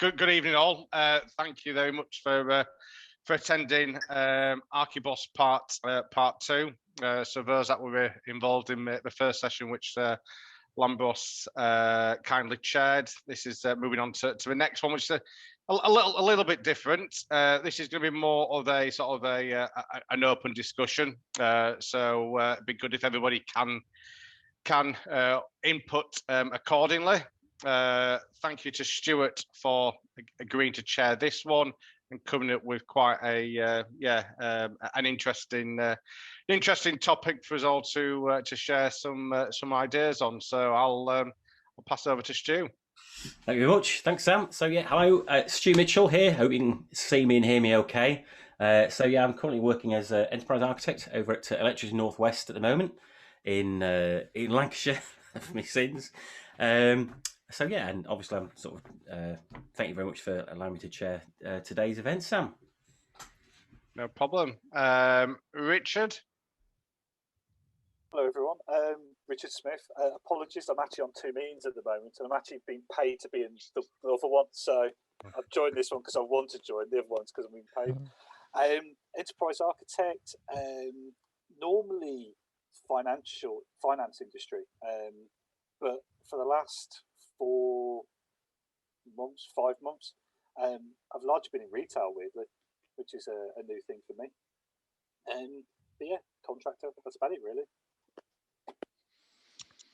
Good evening, all. Thank you very much for attending ArchiBoss part 2. So those that were involved in the first session, which Lambros kindly chaired, this is moving on to the next one, which is a little bit different. This is going to be more of a sort of an open discussion. So it'd be good if everybody can input accordingly. Thank you to Stuart for agreeing to chair this one and coming up with quite a an interesting topic for us all to share some ideas on. So I'll pass over to Stu. Thank you very much. Thanks, Sam. So yeah, hello, Stu Mitchell here. Hope you can see me and hear me okay. So yeah, I'm currently working as an enterprise architect over at Electricity North West at the moment in Lancashire for my sins. So yeah, and obviously I'm sort of thank you very much for allowing me to chair today's event, Sam. No problem. Richard. Hello everyone. Richard Smith. Apologies, I'm actually on 2 meetings at the moment, and I'm actually being paid to be in the other one. So I've joined this one because I want to join the other ones because I'm being paid. Enterprise architect. Normally finance industry, but for the last 5 months, I've largely been in retail, weirdly, which is a new thing for me. But yeah, contractor. That's about it, really.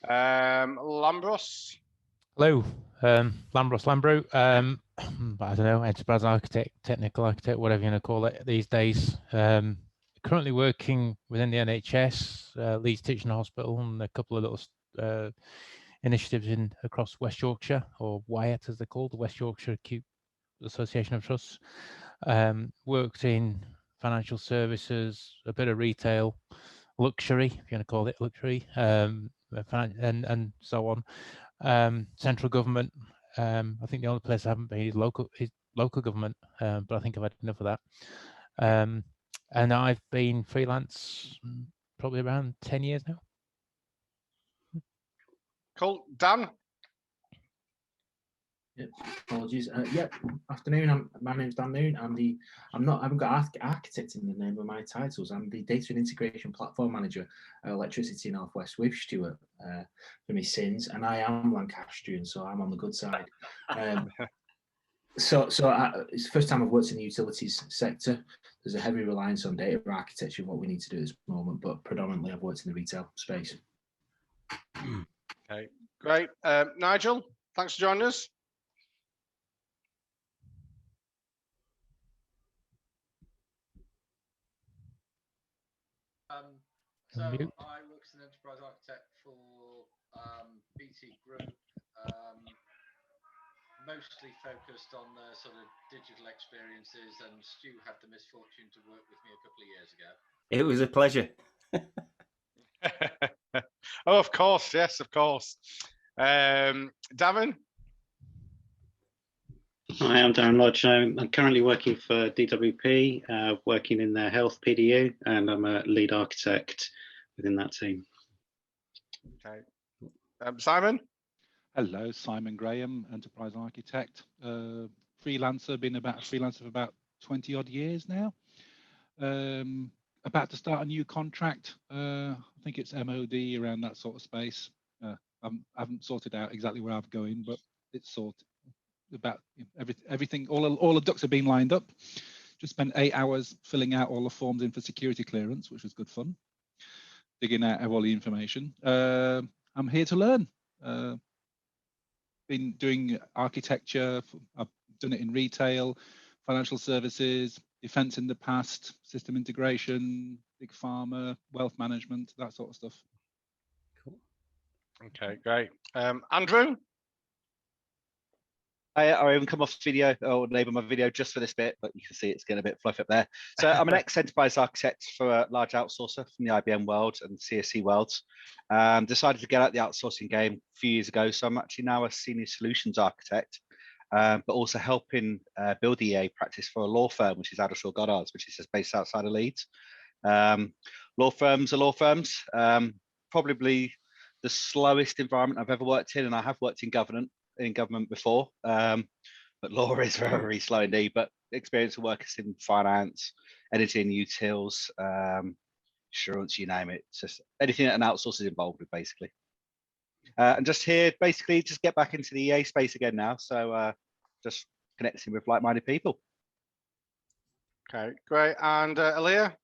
Lambros. Hello, Lambros Lambro. I don't know, enterprise architect, technical architect, whatever you want to call it these days. Currently working within the NHS, Leeds Teaching Hospital, and a couple of little initiatives across West Yorkshire, or WYAT as they're called, the West Yorkshire Acute Association of Trusts. Worked in financial services, a bit of retail, luxury, if you want to call it luxury, and so on. Central government. I think the only place I haven't been is local government, but I think I've had enough of that. And I've been freelance probably around 10 years now. Cool. Dan? Yep, apologies. Afternoon. My name's Dan Noon. I haven't got architect in the name of my titles. I'm the data and integration platform manager at Electricity North West with Stuart for my sins, and I am Lancastrian, so I'm on the good side. So it's the first time I've worked in the utilities sector. There's a heavy reliance on data architecture and what we need to do at this moment, but predominantly I've worked in the retail space. Okay, great. Nigel, thanks for joining us. So I work as an enterprise architect for BT Group, mostly focused on sort of digital experiences, and Stu had the misfortune to work with me a couple of years ago. It was a pleasure. Oh, of course, yes, of course. Darren? Hi, I'm Darren Lodge. I'm currently working for DWP, working in their health PDU, and I'm a lead architect within that team. Okay. Simon? Hello, Simon Graham, enterprise architect, freelancer, been a freelancer for about 20 odd years now. About to start a new contract. I think it's MOD, around that sort of space. I haven't sorted out exactly where I'm going, but it's sorted. About everything, all the ducks have been lined up. Just spent 8 hours filling out all the forms in for security clearance, which was good fun. Digging out all the information. I'm here to learn. Been doing architecture. I've done it in retail, financial services, defense in the past, system integration, big pharma, wealth management, that sort of stuff. Cool. Okay, great. Andrew? I even come off video or enable my video just for this bit, but you can see it's getting a bit fluffy up there. So I'm an ex-enterprise architect for a large outsourcer from the IBM world and CSC worlds. Decided to get out the outsourcing game a few years ago. So I'm actually now a senior solutions architect, but also helping build the EA practice for a law firm, which is Adelshaw Goddard's, which is just based outside of Leeds. Law firms are law firms. Probably the slowest environment I've ever worked in, and I have worked in government before, but law is very slow indeed. But experience of workers in finance, energy and utils, insurance, you name it. It's just anything that an outsourcer is involved with, basically. And just here, basically, just get back into the EA space again now. So just connecting with like-minded people. Okay, great. And Aaliyah?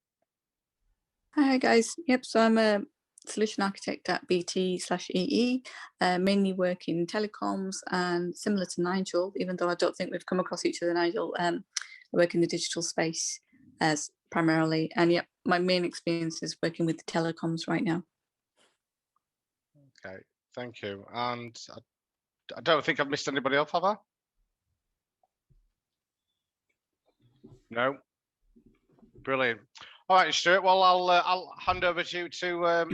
Hi guys. Yep, so I'm a solution architect at BT/EE, mainly work in telecoms, and similar to Nigel, even though I don't think we've come across each other, Nigel, I work in the digital space as primarily, and yep, my main experience is working with the telecoms right now. Okay, thank you. And I don't think I've missed anybody else, have I? No. Brilliant. All right, Stuart. Well, I'll hand over to you to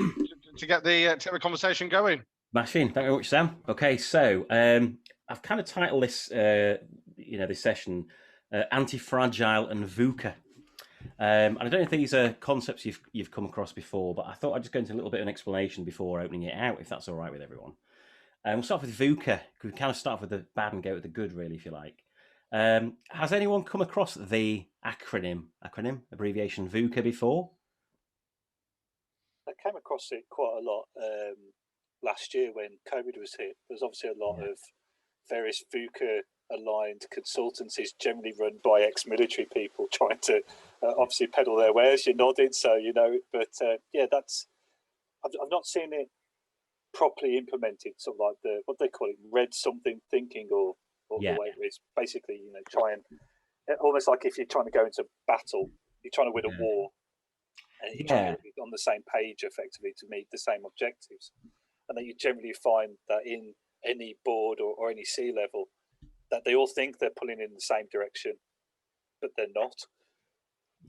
get the conversation going. Smashing. Thank you very much, Sam. Okay, so I've kind of titled this, this session, Antifragile and VUCA. And I don't know if these are concepts you've come across before, but I thought I'd just go into a little bit of an explanation before opening it out, if that's all right with everyone. We'll start with VUCA. We kind of start with the bad and go with the good, really, if you like. Has anyone come across the acronym abbreviation VUCA before? I came across it quite a lot last year when COVID was hit. There's obviously a lot of various VUCA aligned consultancies, generally run by ex-military people, trying to obviously peddle their wares. You're nodding, so you know. But yeah, that's I've not seen it properly implemented. Sort of like what they call it, red something thinking, or the way it's basically, you know, try and almost like if you're trying to go into battle, you're trying to win a war, and you're trying to be on the same page effectively to meet the same objectives. And then you generally find that in any board or any C level, that they all think they're pulling in the same direction, but they're not.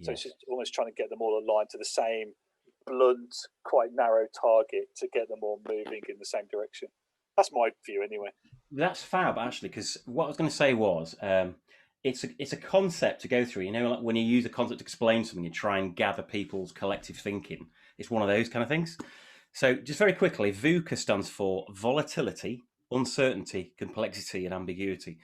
So it's just almost trying to get them all aligned to the same blunt, quite narrow target to get them all moving in the same direction. That's my view anyway. That's fab, actually, because what I was going to say was it's a concept to go through. You know, like when you use a concept to explain something, you try and gather people's collective thinking. It's one of those kind of things. So just very quickly, VUCA stands for volatility, uncertainty, complexity, and ambiguity.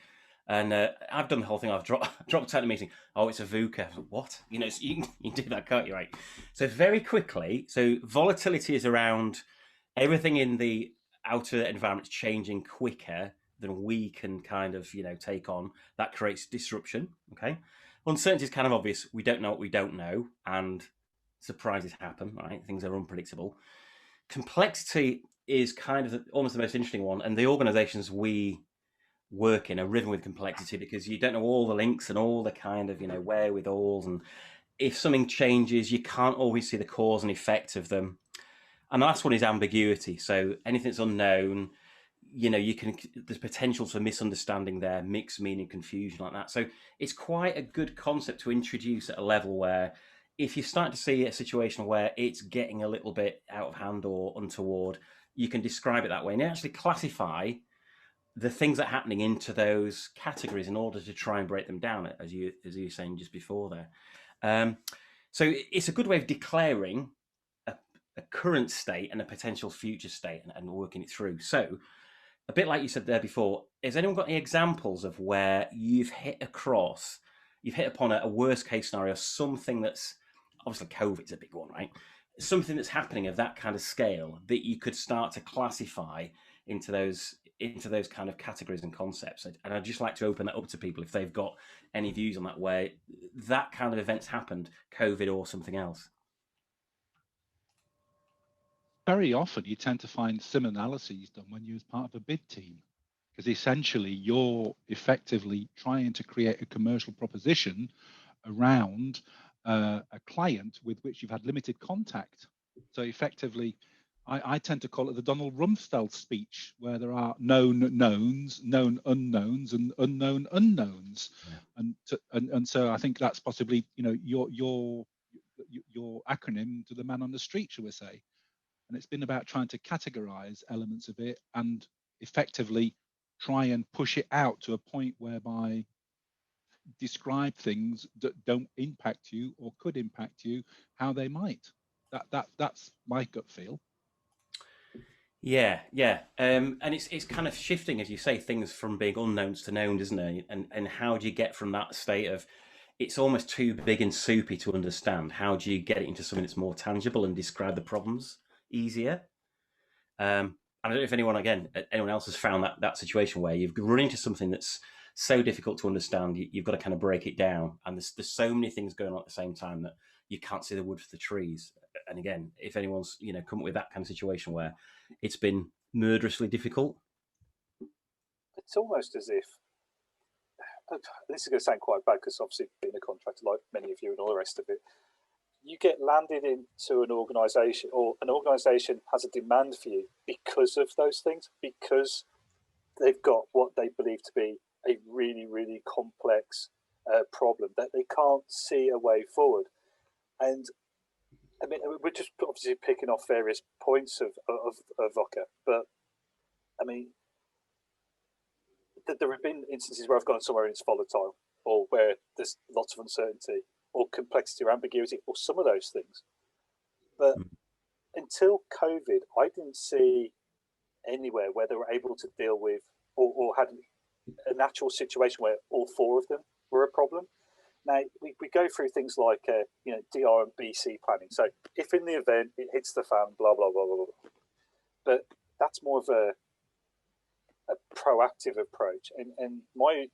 And I've done the whole thing. I've dropped out of the meeting. Oh, it's a VUCA. What? You know, so you can do that, can't you? Right. So very quickly, so volatility is around everything in the outer environment changing quicker than we can kind of, you know, take on. That creates disruption. Okay. Uncertainty is kind of obvious. We don't know what we don't know, and surprises happen. Right. Things are unpredictable. Complexity is kind of almost the most interesting one, and the organizations we work in are riven with complexity because you don't know all the links and all the kind of, you know, wherewithals, and if something changes, you can't always see the cause and effect of them. And the last one is ambiguity. So anything that's unknown, you know, there's potential for misunderstanding there, mixed meaning, confusion, like that. So it's quite a good concept to introduce at a level where if you start to see a situation where it's getting a little bit out of hand or untoward, you can describe it that way and actually classify the things that are happening into those categories in order to try and break them down, as you were saying just before there. So it's a good way of declaring a current state and a potential future state and working it through. So a bit like you said there before, has anyone got any examples of where you've hit upon a worst case scenario, something that's, obviously COVID's a big one, right? Something that's happening of that kind of scale that you could start to classify into those kind of categories and concepts. And I'd just like to open that up to people if they've got any views on that, where that kind of events happened, COVID or something else. Very often you tend to find sim analyses done when you're as part of a bid team, because essentially you're effectively trying to create a commercial proposition around a client with which you've had limited contact. So effectively, I tend to call it the Donald Rumsfeld speech, where there are known knowns, known unknowns, and unknown unknowns. Yeah. And so I think that's possibly, you know, your acronym to the man on the street, shall we say. And it's been about trying to categorize elements of it and effectively try and push it out to a point whereby describe things that don't impact you or could impact you, how they might. That's my gut feel. Yeah, yeah, and it's kind of shifting, as you say, things from being unknowns to known, isn't it? And how do you get from that state of it's almost too big and soupy to understand? How do you get it into something that's more tangible and describe the problems easier? I don't know if anyone else has found that situation where you've run into something that's so difficult to understand, you've got to kind of break it down, and there's so many things going on at the same time that you can't see the wood for the trees. And again, if anyone's come up with that kind of situation where it's been murderously difficult. It's almost as if, this is going to sound quite bad because obviously being a contractor like many of you and all the rest of it, you get landed into an organisation, or an organisation has a demand for you because of those things, because they've got what they believe to be a really, really complex problem that they can't see a way forward. And I mean, we're just obviously picking off various points of VUCA, but I mean, there have been instances where I've gone somewhere and it's volatile, or where there's lots of uncertainty, or complexity or ambiguity, or some of those things. But until COVID, I didn't see anywhere where they were able to deal with or had a natural situation where all four of them were a problem. Now, we go through things like DR and BC planning. So if in the event it hits the fan, blah, blah, blah, blah, blah. But that's more of a proactive approach. And my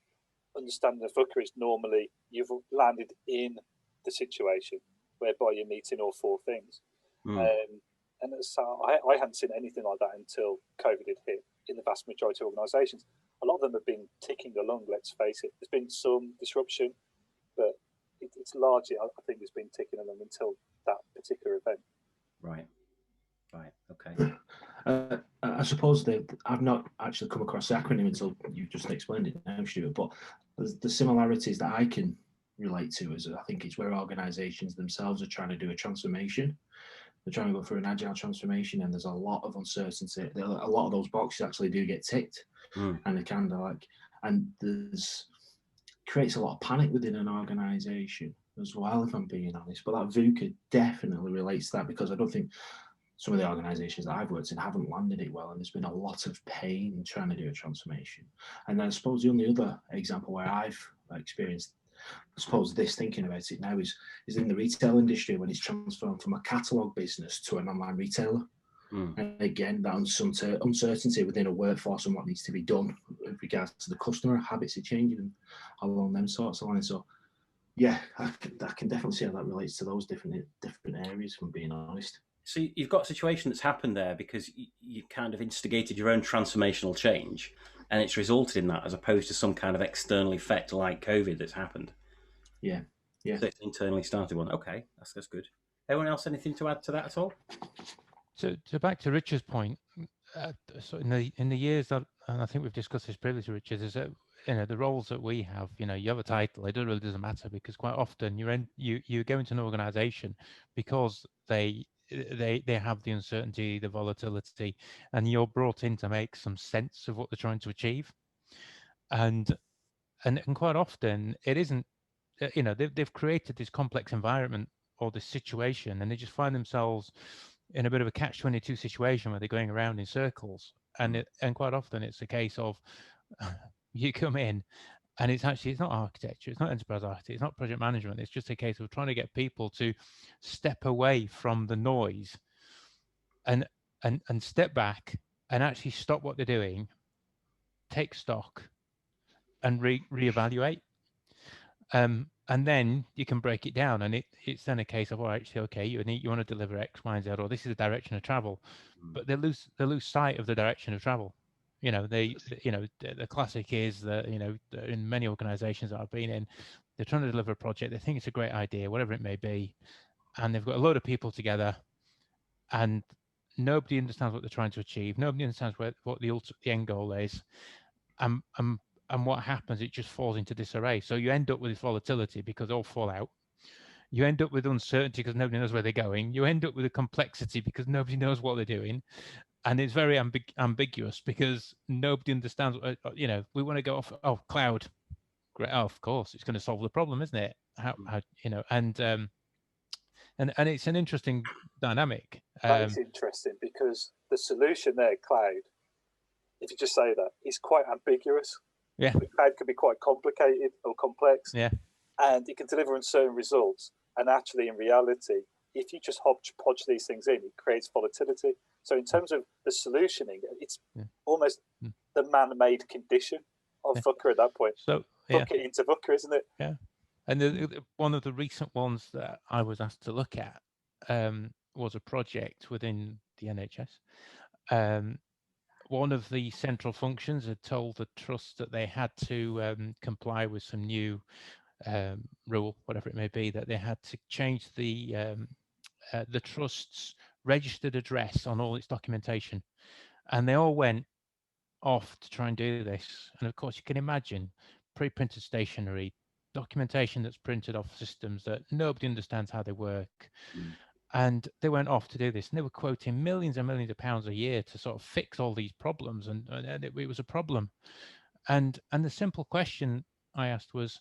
understanding of VUCA is normally you've landed in the situation whereby you're meeting all four things. And so I hadn't seen anything like that until COVID had hit in the vast majority of organisations. A lot of them have been ticking along, let's face it. There's been some disruption, but it's largely, I think, it's been ticking along until that particular event. Right. Okay. I suppose that I've not actually come across the acronym until you've just explained it now, Stuart, but the similarities that I can relate to is I think it's where organisations themselves are trying to do a transformation. They're trying to go through an agile transformation, and there's a lot of uncertainty. A lot of those boxes actually do get ticked, and they kind of like, and there's creates a lot of panic within an organisation as well, if I'm being honest. But that VUCA definitely relates to that, because I don't think some of the organisations that I've worked in haven't landed it well, and there's been a lot of pain trying to do a transformation. And then I suppose the only other example where I've experienced, I suppose, this, thinking about it now, is in the retail industry, when it's transformed from a catalogue business to an online retailer. And again, that uncertainty within a workforce and what needs to be done with regards to the customer, habits are changing, and along them sorts of lines. So yeah, I can definitely see how that relates to those different areas, if I'm being honest. So you've got a situation that's happened there because you kind of instigated your own transformational change, and it's resulted in that, as opposed to some kind of external effect like COVID that's happened. Yeah. So it's an internally started one. Okay, that's good. Anyone else anything to add to that at all? So back to Richard's point, so in the years that, and I think we've discussed this previously, Richard, is that the roles that we have, you have a title. It really doesn't matter, because quite often you go into an organisation because they have the uncertainty, the volatility, and you're brought in to make some sense of what they're trying to achieve. And quite often it isn't. They've created this complex environment or this situation, and they just find themselves in a bit of a catch-22 situation where they're going around in circles. And quite often it's a case of you come in and it's not architecture, it's not enterprise architecture, it's not project management. It's just a case of trying to get people to step away from the noise and step back and actually stop what they're doing, take stock, and reevaluate. And then you can break it down, and it's then a case of, actually, okay, you want to deliver X, Y, and Z, or this is the direction of travel, but they lose sight of the direction of travel. The classic is that in many organisations that I've been in, they're trying to deliver a project, they think it's a great idea, whatever it may be, and they've got a load of people together, and nobody understands what they're trying to achieve. Nobody understands what the end goal is, and what happens, it just falls into disarray. So you end up with this volatility because all fall out. You end up with uncertainty because nobody knows where they're going. You end up with a complexity because nobody knows what they're doing. And it's very ambiguous because nobody understands. We want to go off, cloud. Great. Oh, of course, it's going to solve the problem, isn't it? and it's an interesting dynamic. That is interesting because the solution there, cloud, if you just say that, is quite ambiguous. Yeah. The cloud can be quite complicated or complex. Yeah. And it can deliver uncertain results. And actually, in reality, if you just hodgepodge these things in, it creates volatility. So in terms of the solutioning, it's almost the man-made condition of VUCA at that point. So VUCA into VUCA, isn't it? Yeah. And one of the recent ones that I was asked to look at was a project within the NHS. One of the central functions had told the trust that they had to comply with some new rule, whatever it may be, that they had to change the trust's registered address on all its documentation. And they all went off to try and do this. And of course, you can imagine pre-printed stationery, documentation that's printed off systems that nobody understands how they work. And they went off to do this, and they were quoting millions and millions of pounds a year to sort of fix all these problems, and it was a problem. And the simple question I asked was,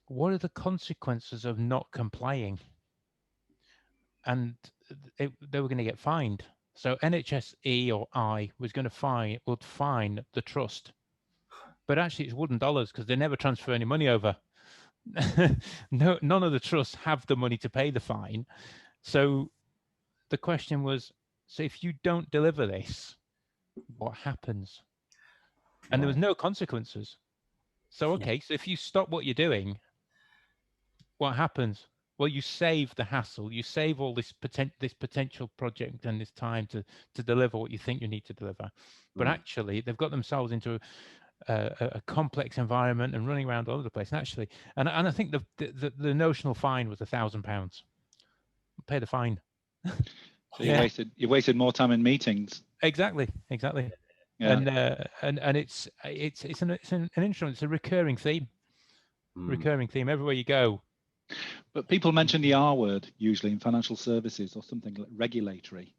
what are the consequences of not complying? And they were going to get fined. So NHSE or I would fine the trust, but actually it's wooden dollars because they never transfer any money over. No, none of the trusts have the money to pay the fine. So the question was, so if you don't deliver this, what happens? And there was no consequences. So, okay, so if you stop what you're doing, what happens? Well, you save the hassle, you save all this potential project and this time to deliver what you think you need to deliver. But actually, they've got themselves into a complex environment and running around all over the place. And actually, and I think the notional fine was £1,000. Pay the fine. So you wasted more time in meetings. Exactly. Yeah. And it's an interesting, it's a recurring theme. Recurring theme everywhere you go. But people mention the R word usually in financial services or something like regulatory,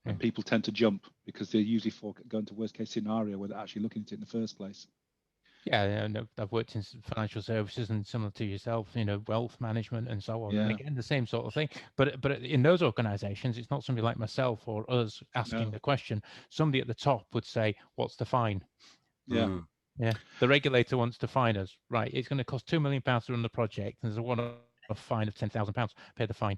and people tend to jump because they're usually going to worst case scenario without actually looking at it in the first place. Yeah, and I've worked in financial services and similar to yourself, wealth management and so on. Yeah. And again, the same sort of thing. But in those organizations, it's not somebody like myself or us asking the question. Somebody at the top would say, what's the fine? Yeah. Yeah. The regulator wants to fine us. Right. It's going to cost £2 million to run the project. And there's a one-off fine of £10,000. Pay the fine.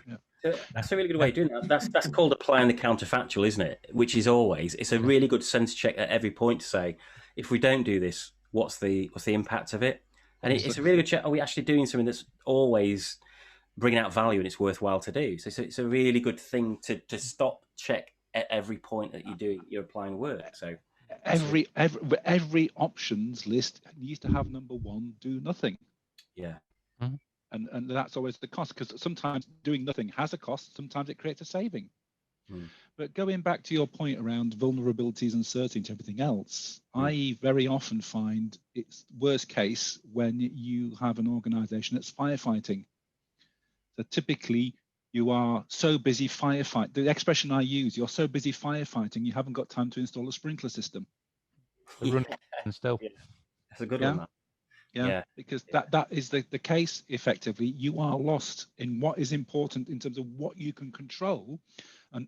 Yeah. That's a really good way of doing that. That's called applying the counterfactual, isn't it? Which is it's a really good sense check at every point to say, if we don't do this, what's the impact of it? And it's a really good check. Are we actually doing something that's always bringing out value and it's worthwhile to do? So it's a really good thing to stop, check at every point that you're applying work. So every options list needs to have number one, do nothing. Yeah. Mm-hmm. And that's always the cost, because sometimes doing nothing has a cost, sometimes it creates a saving. But going back to your point around vulnerabilities, uncertainty, everything else, I very often find it's worst case when you have an organization that's firefighting. So typically you are so busy firefighting. The expression I use, you're so busy firefighting, you haven't got time to install a sprinkler system. Still. Yeah. That's a good one. Yeah, because that is the case. Effectively, you are lost in what is important in terms of what you can control, and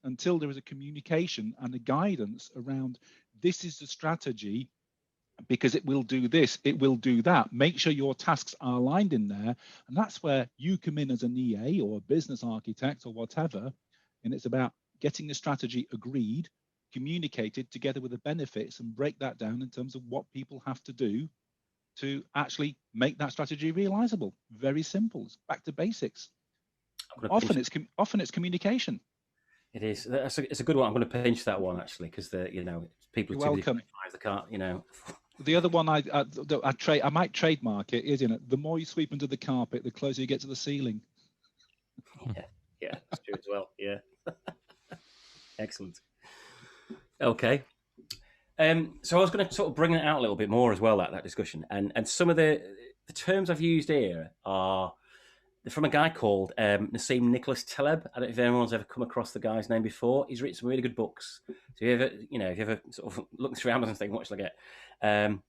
until there is a communication and a guidance around this is the strategy, because it will do this, it will do that. Make sure your tasks are aligned in there, and that's where you come in as an EA or a business architect or whatever, and it's about getting the strategy agreed, communicated together with the benefits, and break that down in terms of what people have to do to actually make that strategy realizable. Very simple. It's back to basics. Often it's communication. It is. It's a good one. I'm going to pinch that one actually, because people. You're welcome. They can't. The other one I might trademark it is, the more you sweep under the carpet, the closer you get to the ceiling. Yeah, that's true as well. Yeah. Excellent. Okay. So I was going to sort of bring it out a little bit more as well, that discussion, and some of the terms I've used here are from a guy called Nassim Nicholas Taleb. I don't know if anyone's ever come across the guy's name before. He's written some really good books. So if you ever sort of look through Amazon and think, what should I get?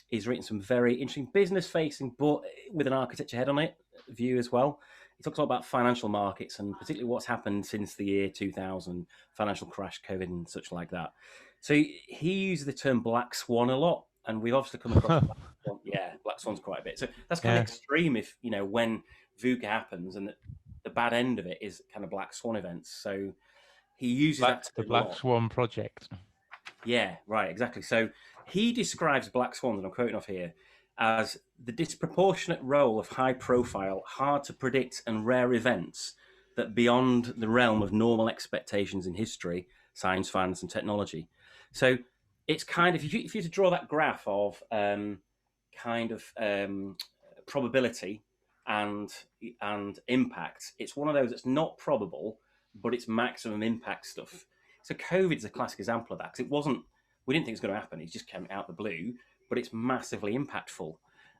He's written some very interesting business-facing, but with an architecture head on it view as well. he talks a lot about financial markets and particularly what's happened since the year 2000, financial crash, COVID, and such like that. So he uses the term black swan a lot, and we've obviously come across black swan. Yeah, black swans quite a bit. So that's kind of extreme if, you know, when VUCA happens and the bad end of it is kind of black swan events. So he uses the Black Swan project. Yeah, right, exactly. So he describes black swans, and I'm quoting off here, as the disproportionate role of high-profile, hard-to-predict and rare events that beyond the realm of normal expectations in history, science, finance, and technology. So it's kind of, if you were to draw that graph of probability and impact, it's one of those that's not probable, but it's maximum impact stuff. So COVID is a classic example of that, because we didn't think it was going to happen. It just came out of the blue, but it's massively impactful.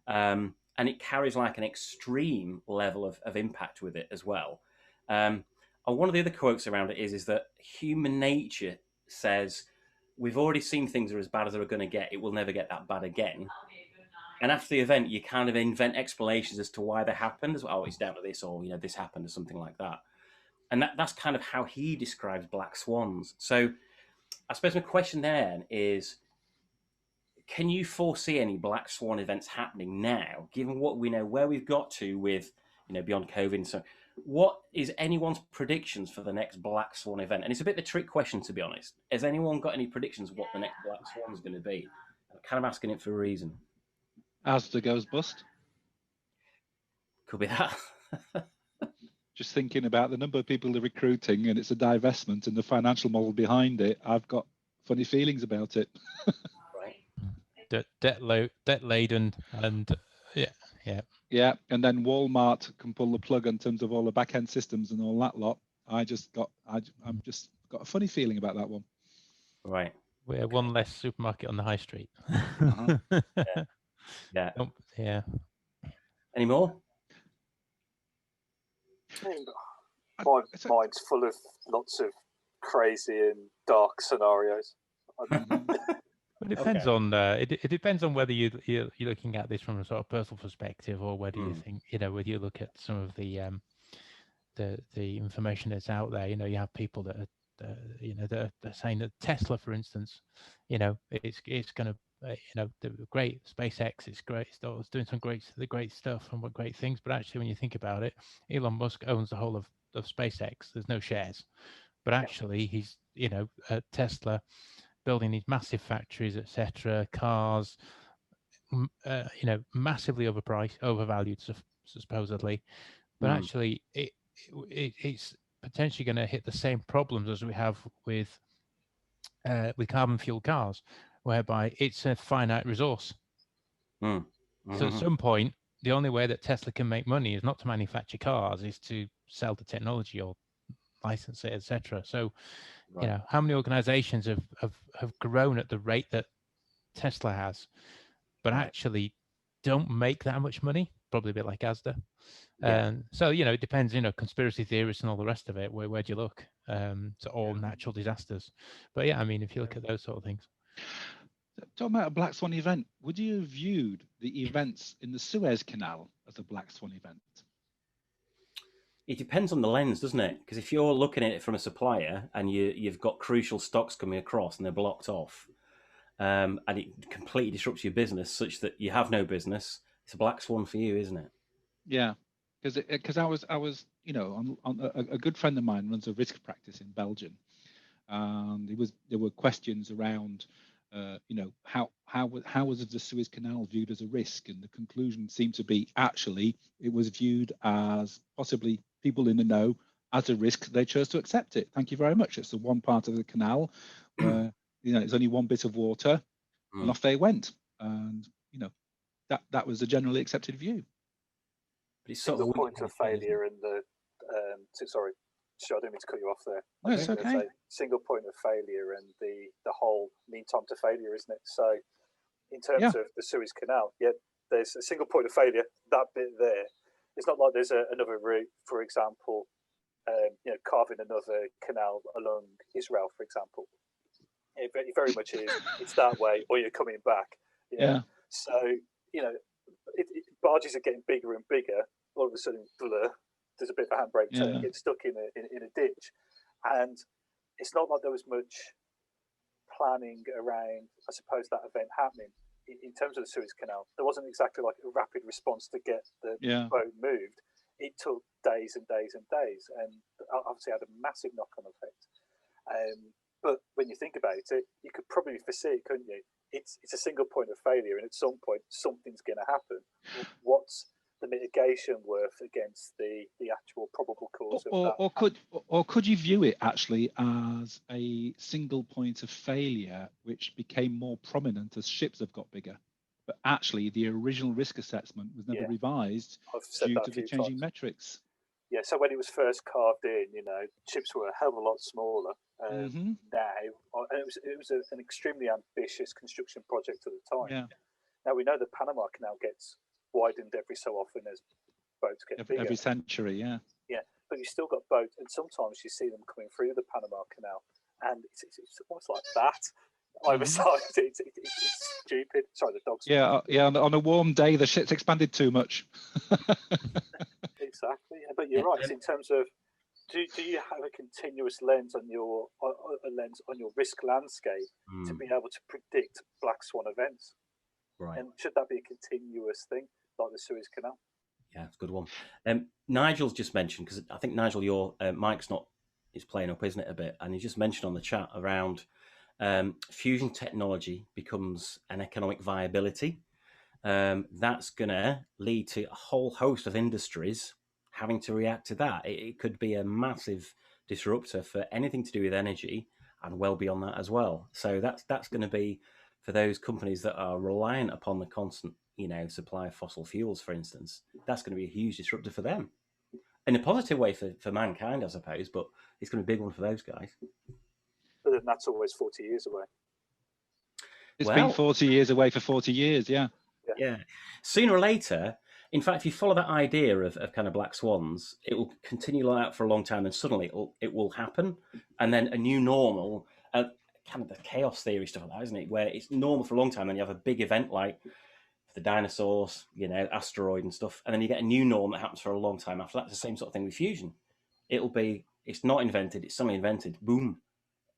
And it carries like an extreme level of impact with it as well. And one of the other quotes around it is that human nature says, we've already seen things are as bad as they're going to get. It will never get that bad again. And after the event, you kind of invent explanations as to why they happened. As well, oh, it's down to this, or, you know, this happened, or something like that. And that's kind of how he describes black swans. So I suppose my question then is, can you foresee any black swan events happening now, given what we know, where we've got to with, you know, beyond COVID and so, what is anyone's predictions for the next black swan event? And it's a bit of a trick question, to be honest. Has anyone got any predictions of what the next black swan is going to be? I'm kind of asking it for a reason. Asda goes bust. Could be that. Just thinking about the number of people they're recruiting, and it's a divestment and the financial model behind it, I've got funny feelings about it. Right. Debt laden, and yeah. And then Walmart can pull the plug in terms of all the back end systems and all that lot. I'm just got a funny feeling about that one. Right. We're one less supermarket on the high street. Yeah. Yeah. Any more? Mine's full of lots of crazy and dark scenarios. It depends on it depends on whether you're looking at this from a sort of personal perspective, or whether you think, you know, whether you look at some of the information that's out there. You know, you have people that are they're saying that Tesla, for instance, you know, it's going to you know, the great SpaceX, it's great, it's doing some great stuff and what great things, but actually when you think about it, Elon Musk owns the whole of SpaceX. There's no shares, but actually he's, you know, Tesla building these massive factories, etc., cars, you know, massively overvalued supposedly, but actually it's potentially going to hit the same problems as we have with carbon fuel cars, whereby it's a finite resource. So at some point, the only way that Tesla can make money is not to manufacture cars, is to sell the technology or license it, etc. So, you know, how many organizations have grown at the rate that Tesla has, but actually don't make that much money? Probably a bit like Asda. And so, you know, it depends, you know, conspiracy theorists and all the rest of it. Where do you look? So all natural disasters. But yeah, I mean, if you look at those sort of things. Talking about a black swan event, would you have viewed the events in the Suez Canal as a black swan event? It depends on the lens, doesn't it? Because if you're looking at it from a supplier and you've got crucial stocks coming across and they're blocked off, and it completely disrupts your business such that you have no business, it's a black swan for you, isn't it? Yeah, because I was you know, a good friend of mine runs a risk practice in Belgium, and there were questions around, you know, how was the Suez Canal viewed as a risk, and the conclusion seemed to be actually it was viewed as possibly people in the know as a risk. They chose to accept it. Thank you very much. It's the one part of the canal where, you know, it's only one bit of water, and off they went. And you know, that was a generally accepted view. But it's single point of failure in the sorry, I didn't mean to cut you off there. No, it's okay. Single point of failure and the whole mean time to failure, isn't it? So in terms of the Suez Canal, there's a single point of failure, that bit there. It's not like there's another route, for example, you know, carving another canal along Israel, for example. It very much is. It's that way, or you're coming back. Yeah. So, you know, barges are getting bigger and bigger. All of a sudden, blur. there's a bit of a handbrake turn, Yeah. get stuck in a ditch, and it's not like there was much planning around, I suppose, that event happening. In terms of the Suez Canal, there wasn't exactly like a rapid response to get the boat moved. It took days and days and days, and obviously had a massive knock-on effect. But when you think about it, you could probably foresee it, couldn't you? It's a single point of failure, and at some point, something's going to happen. What's the mitigation worth against the actual probable cause of that? Or could you view it actually as a single point of failure, which became more prominent as ships have got bigger? But actually, the original risk assessment was never revised due to the changing metrics. Yeah, so when it was first carved in, you know, ships were a hell of a lot smaller now, and it was an extremely ambitious construction project at the time. Yeah. Now we know the Panama Canal gets widened every so often as boats get bigger. Every century, yeah. Yeah, but you still got boats, and sometimes you see them coming through the Panama Canal, and it's almost like that. Either side, it's stupid. Sorry, the dog's. Yeah, on a warm day, the ship's expanded too much. Exactly, but you're right. In terms of, do you have a continuous lens on your risk landscape to be able to predict black swan events? Right. And should that be a continuous thing, like the Suez Canal? Yeah, it's a good one. Nigel's just mentioned, because I think, Nigel, your mic's not is playing up, isn't it, a bit? And he just mentioned on the chat around fusion technology becomes an economic viability. That's going to lead to a whole host of industries having to react to that. It could be a massive disruptor for anything to do with energy and well beyond that as well. So that's going to be for those companies that are reliant upon the constant, supply of fossil fuels, for instance. That's going to be a huge disruptor for them. In a positive way for mankind, I suppose, but it's going to be a big one for those guys. But then that's always 40 years away. It's been 40 years away for 40 years, yeah. Yeah. Sooner or later, in fact, if you follow that idea of kind of black swans, it will continue like that for a long time, and suddenly it will happen. And then a new normal, kind of the chaos theory stuff like that, isn't it? Where it's normal for a long time, and you have a big event like the dinosaurs, asteroid and stuff, and then you get a new norm that happens for a long time after that. It's the same sort of thing with fusion. It's not invented, it's suddenly invented, boom.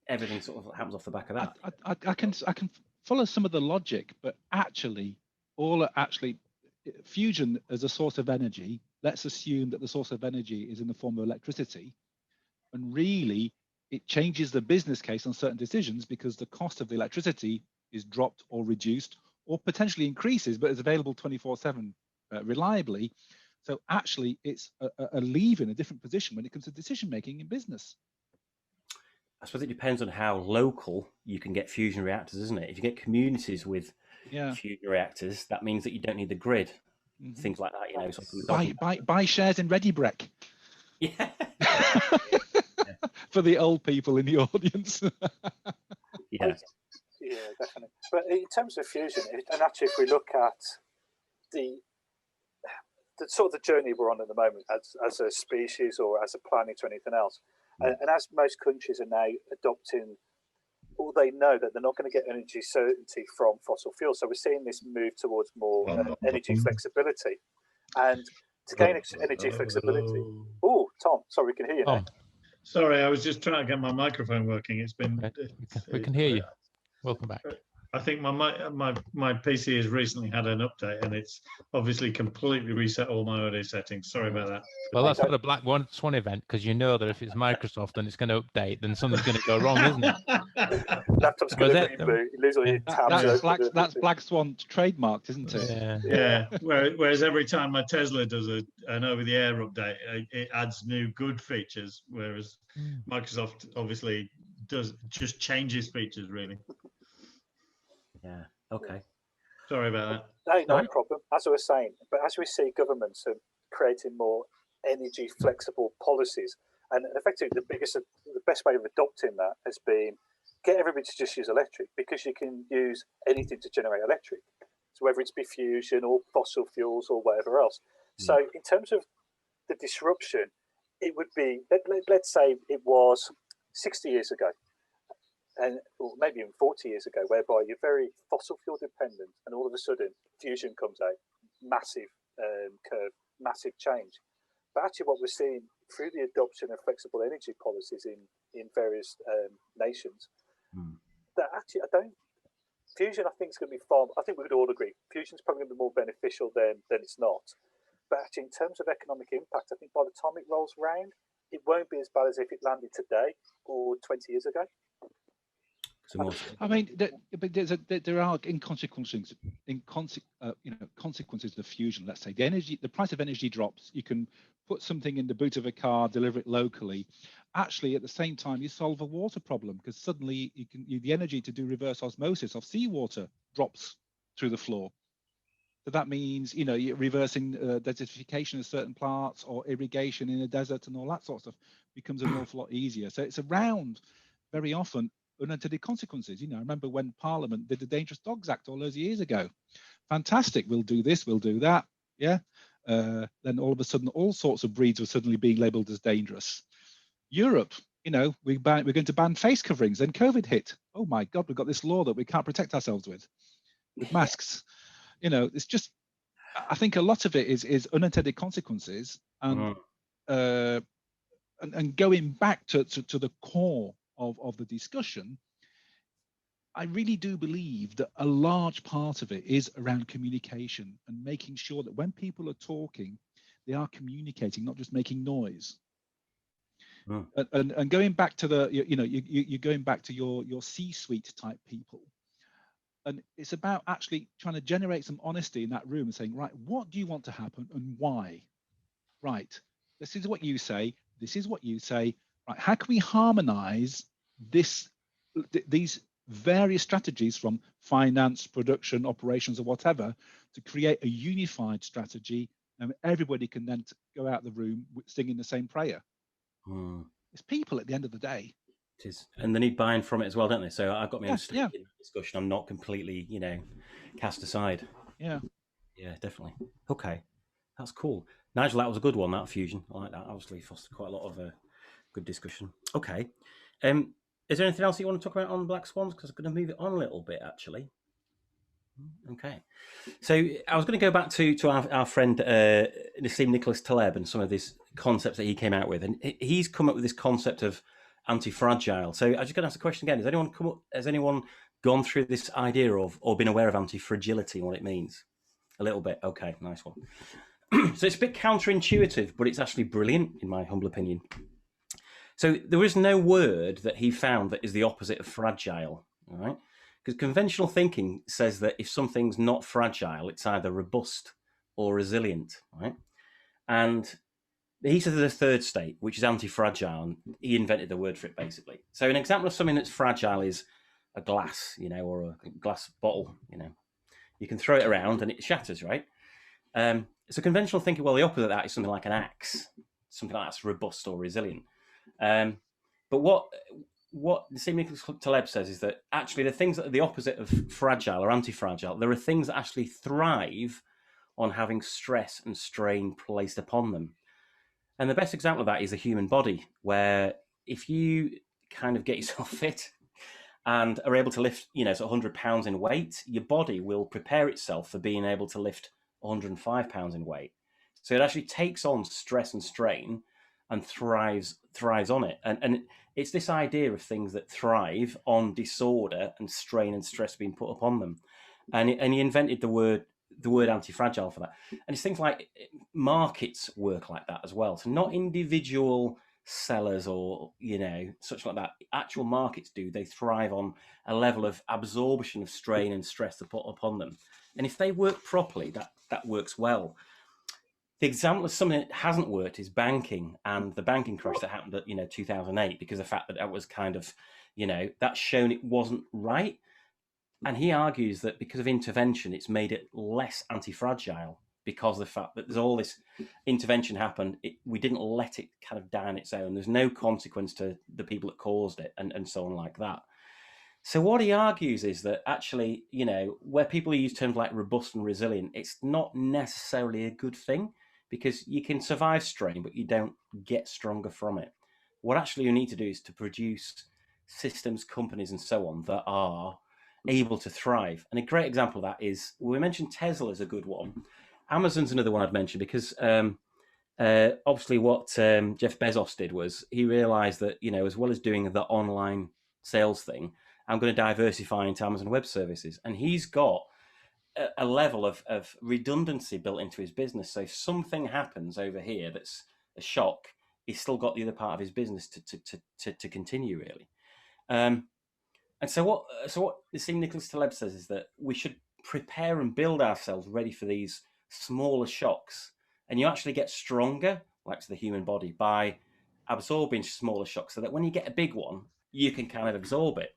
Everything sort of happens off the back of that. I can follow some of the logic, but actually, fusion as a source of energy, let's assume that the source of energy is in the form of electricity, and really it changes the business case on certain decisions because the cost of the electricity is dropped or reduced or potentially increases, but is available 24/7 reliably. So actually it's a lever in a different position when it comes to decision making in business. I suppose it depends on how local you can get fusion reactors, isn't it? If you get communities with fusion reactors, that means that you don't need the grid. Things like that, So buy shares in ReadyBrek. Yeah. For the old people in the audience. Yeah, definitely. But in terms of fusion, and actually, if we look at the sort of the journey we're on at the moment as a species or as a planet or anything else, and as most countries are now adopting, or they know that they're not going to get energy certainty from fossil fuels. So we're seeing this move towards more energy flexibility. And to gain energy flexibility... Oh, Tom, sorry, we can hear you now. Sorry, I was just trying to get my microphone working. It's been... We can hear you. Welcome back. I think my PC has recently had an update, and it's obviously completely reset all my audio settings. Sorry about that. Well, that's not a black swan event, because you know that if it's Microsoft and it's going to update, then something's going to go wrong, isn't it? Laptop's going to reboot. You lose all your tabs. That's black swan trademarked, isn't it? Yeah. Whereas every time my Tesla does an over-the-air update, it adds new good features, whereas Microsoft obviously just changes features, really. Yeah. Okay. Sorry about that. No problem. As I was saying, but as we see governments are creating more energy flexible policies, and effectively the best way of adopting that has been get everybody to just use electric, because you can use anything to generate electric. So whether it's be fusion or fossil fuels or whatever else. So in terms of the disruption, it would be, let's say it was 60 years ago. Or maybe even 40 years ago, whereby you're very fossil fuel dependent, and all of a sudden fusion comes out, massive curve, massive change. But actually, what we're seeing through the adoption of flexible energy policies in various nations, that actually fusion, I think, is going to be far. I think we would all agree fusion is probably going to be more beneficial than it's not. But actually, in terms of economic impact, I think by the time it rolls around, it won't be as bad as if it landed today or 20 years ago. I mean, there are consequences of fusion. Let's say the price of energy drops. You can put something in the boot of a car, deliver it locally. Actually, at the same time, you solve a water problem because suddenly the energy to do reverse osmosis of seawater drops through the floor. So that means you're reversing desertification of certain parts or irrigation in a desert and all that sort of stuff becomes an awful lot easier. So it's around very often unintended consequences. I remember when Parliament did the Dangerous Dogs Act all those years ago. Fantastic, we'll do this, we'll do that. Yeah. Then all of a sudden, all sorts of breeds were suddenly being labelled as dangerous. Europe, we're going to ban face coverings. Then COVID hit. Oh my God, we've got this law that we can't protect ourselves with masks. It's just, I think a lot of it is unintended consequences and going back to the core of the discussion. I really do believe that a large part of it is around communication and making sure that when people are talking, they are communicating, not just making noise. And going back to you're going back to your C-suite type people. And it's about actually trying to generate some honesty in that room and saying, right, what do you want to happen and why? Right, this is what you say. This is what you say. Right, how can we harmonize these various strategies from finance, production, operations, or whatever to create a unified strategy, and everybody can then go out of the room singing the same prayer? It's people at the end of the day. It is, and they need buy-in from it as well, don't they? So I've got my own stake in the discussion. I'm not completely, cast aside. Yeah, definitely. Okay, that's cool, Nigel. That was a good one. That fusion, I like that. Obviously, fostered quite a lot of good discussion. Okay, is there anything else you want to talk about on Black Swans? Because I'm going to move it on a little bit, actually. Okay, so I was going to go back to our friend Nassim Nicholas Taleb and some of these concepts that he came out with, and he's come up with this concept of anti-fragile. So I just going to ask the question again: has anyone gone through this idea of or been aware of antifragility and what it means? A little bit. Okay, nice one. So it's a bit counterintuitive, but it's actually brilliant in my humble opinion. So there is no word that he found that is the opposite of fragile. All right. Because conventional thinking says that if something's not fragile, it's either robust or resilient, right? And he says there's a third state, which is anti-fragile, and he invented the word for it, basically. So an example of something that's fragile is a glass, or a glass bottle, You can throw it around and it shatters, right? So conventional thinking, well, the opposite of that is something like an axe, something like that's robust or resilient. But what Nassim Nicholas Taleb says is that actually the things that are the opposite of fragile or anti-fragile, there are things that actually thrive on having stress and strain placed upon them. And the best example of that is the human body, where if you kind of get yourself fit and are able to lift, 100 pounds in weight, your body will prepare itself for being able to lift 105 pounds in weight. So it actually takes on stress and strain and thrives on it. And it's this idea of things that thrive on disorder and strain and stress being put upon them. And he invented the word anti-fragile for that. And it's things like markets work like that as well. So not individual sellers or, such like that. Actual markets do. They thrive on a level of absorption of strain and stress to put upon them. And if they work properly, that works well. The example of something that hasn't worked is banking and the banking crash that happened at 2008, because of the fact that was kind of that's shown it wasn't right. And he argues that because of intervention, it's made it less anti-fragile because of the fact that there's all this intervention happened. We didn't let it kind of die on its own. There's no consequence to the people that caused it and so on like that. So what he argues is that actually, where people use terms like robust and resilient, it's not necessarily a good thing, because you can survive strain, but you don't get stronger from it. What actually you need to do is to produce systems, companies, and so on that are able to thrive. And a great example of that is, we mentioned Tesla is a good one. Amazon's another one I'd mention, because obviously what Jeff Bezos did was he realized that, as well as doing the online sales thing, I'm going to diversify into Amazon Web Services. And he's got a level of redundancy built into his business. So if something happens over here that's a shock, he's still got the other part of his business to continue, really. And so what the same Nicholas Taleb says is that we should prepare and build ourselves ready for these smaller shocks. And you actually get stronger, like the human body, by absorbing smaller shocks, so that when you get a big one, you can kind of absorb it.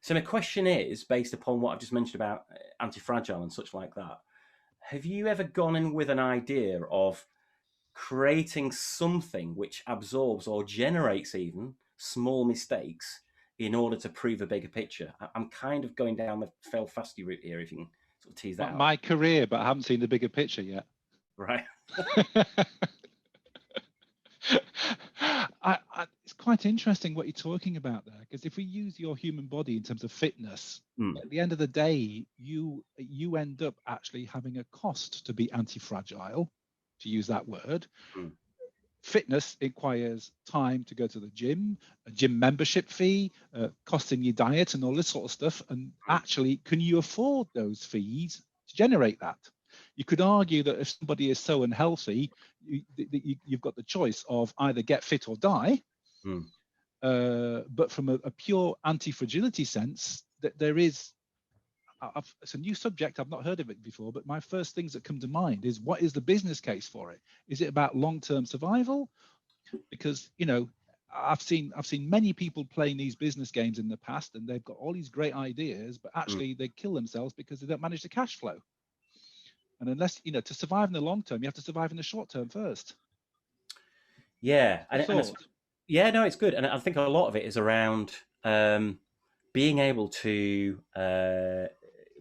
So my question is, based upon what I've just mentioned about Antifragile and such like that, have you ever gone in with an idea of creating something which absorbs or generates even small mistakes in order to prove a bigger picture? I'm kind of going down the fail fasty route here, if you can sort of tease that out. My career, but I haven't seen the bigger picture yet. Right. It's quite interesting what you're talking about there, because if we use your human body in terms of fitness, at the end of the day, you end up actually having a cost to be anti-fragile, to use that word. Fitness requires time to go to the gym, a gym membership fee, costing your diet and all this sort of stuff. And actually, can you afford those fees to generate that? You could argue that if somebody is so unhealthy, you've got the choice of either get fit or die. But from a pure anti-fragility sense, that there is, it's a new subject, I've not heard of it before, but my first things that come to mind is, what is the business case for it? Is it about long-term survival? Because, I've seen many people playing these business games in the past, and they've got all these great ideas, but actually they kill themselves because they don't manage the cash flow. And unless, to survive in the long term, you have to survive in the short term first. Yeah. Yeah, no, it's good. And I think a lot of it is around being able to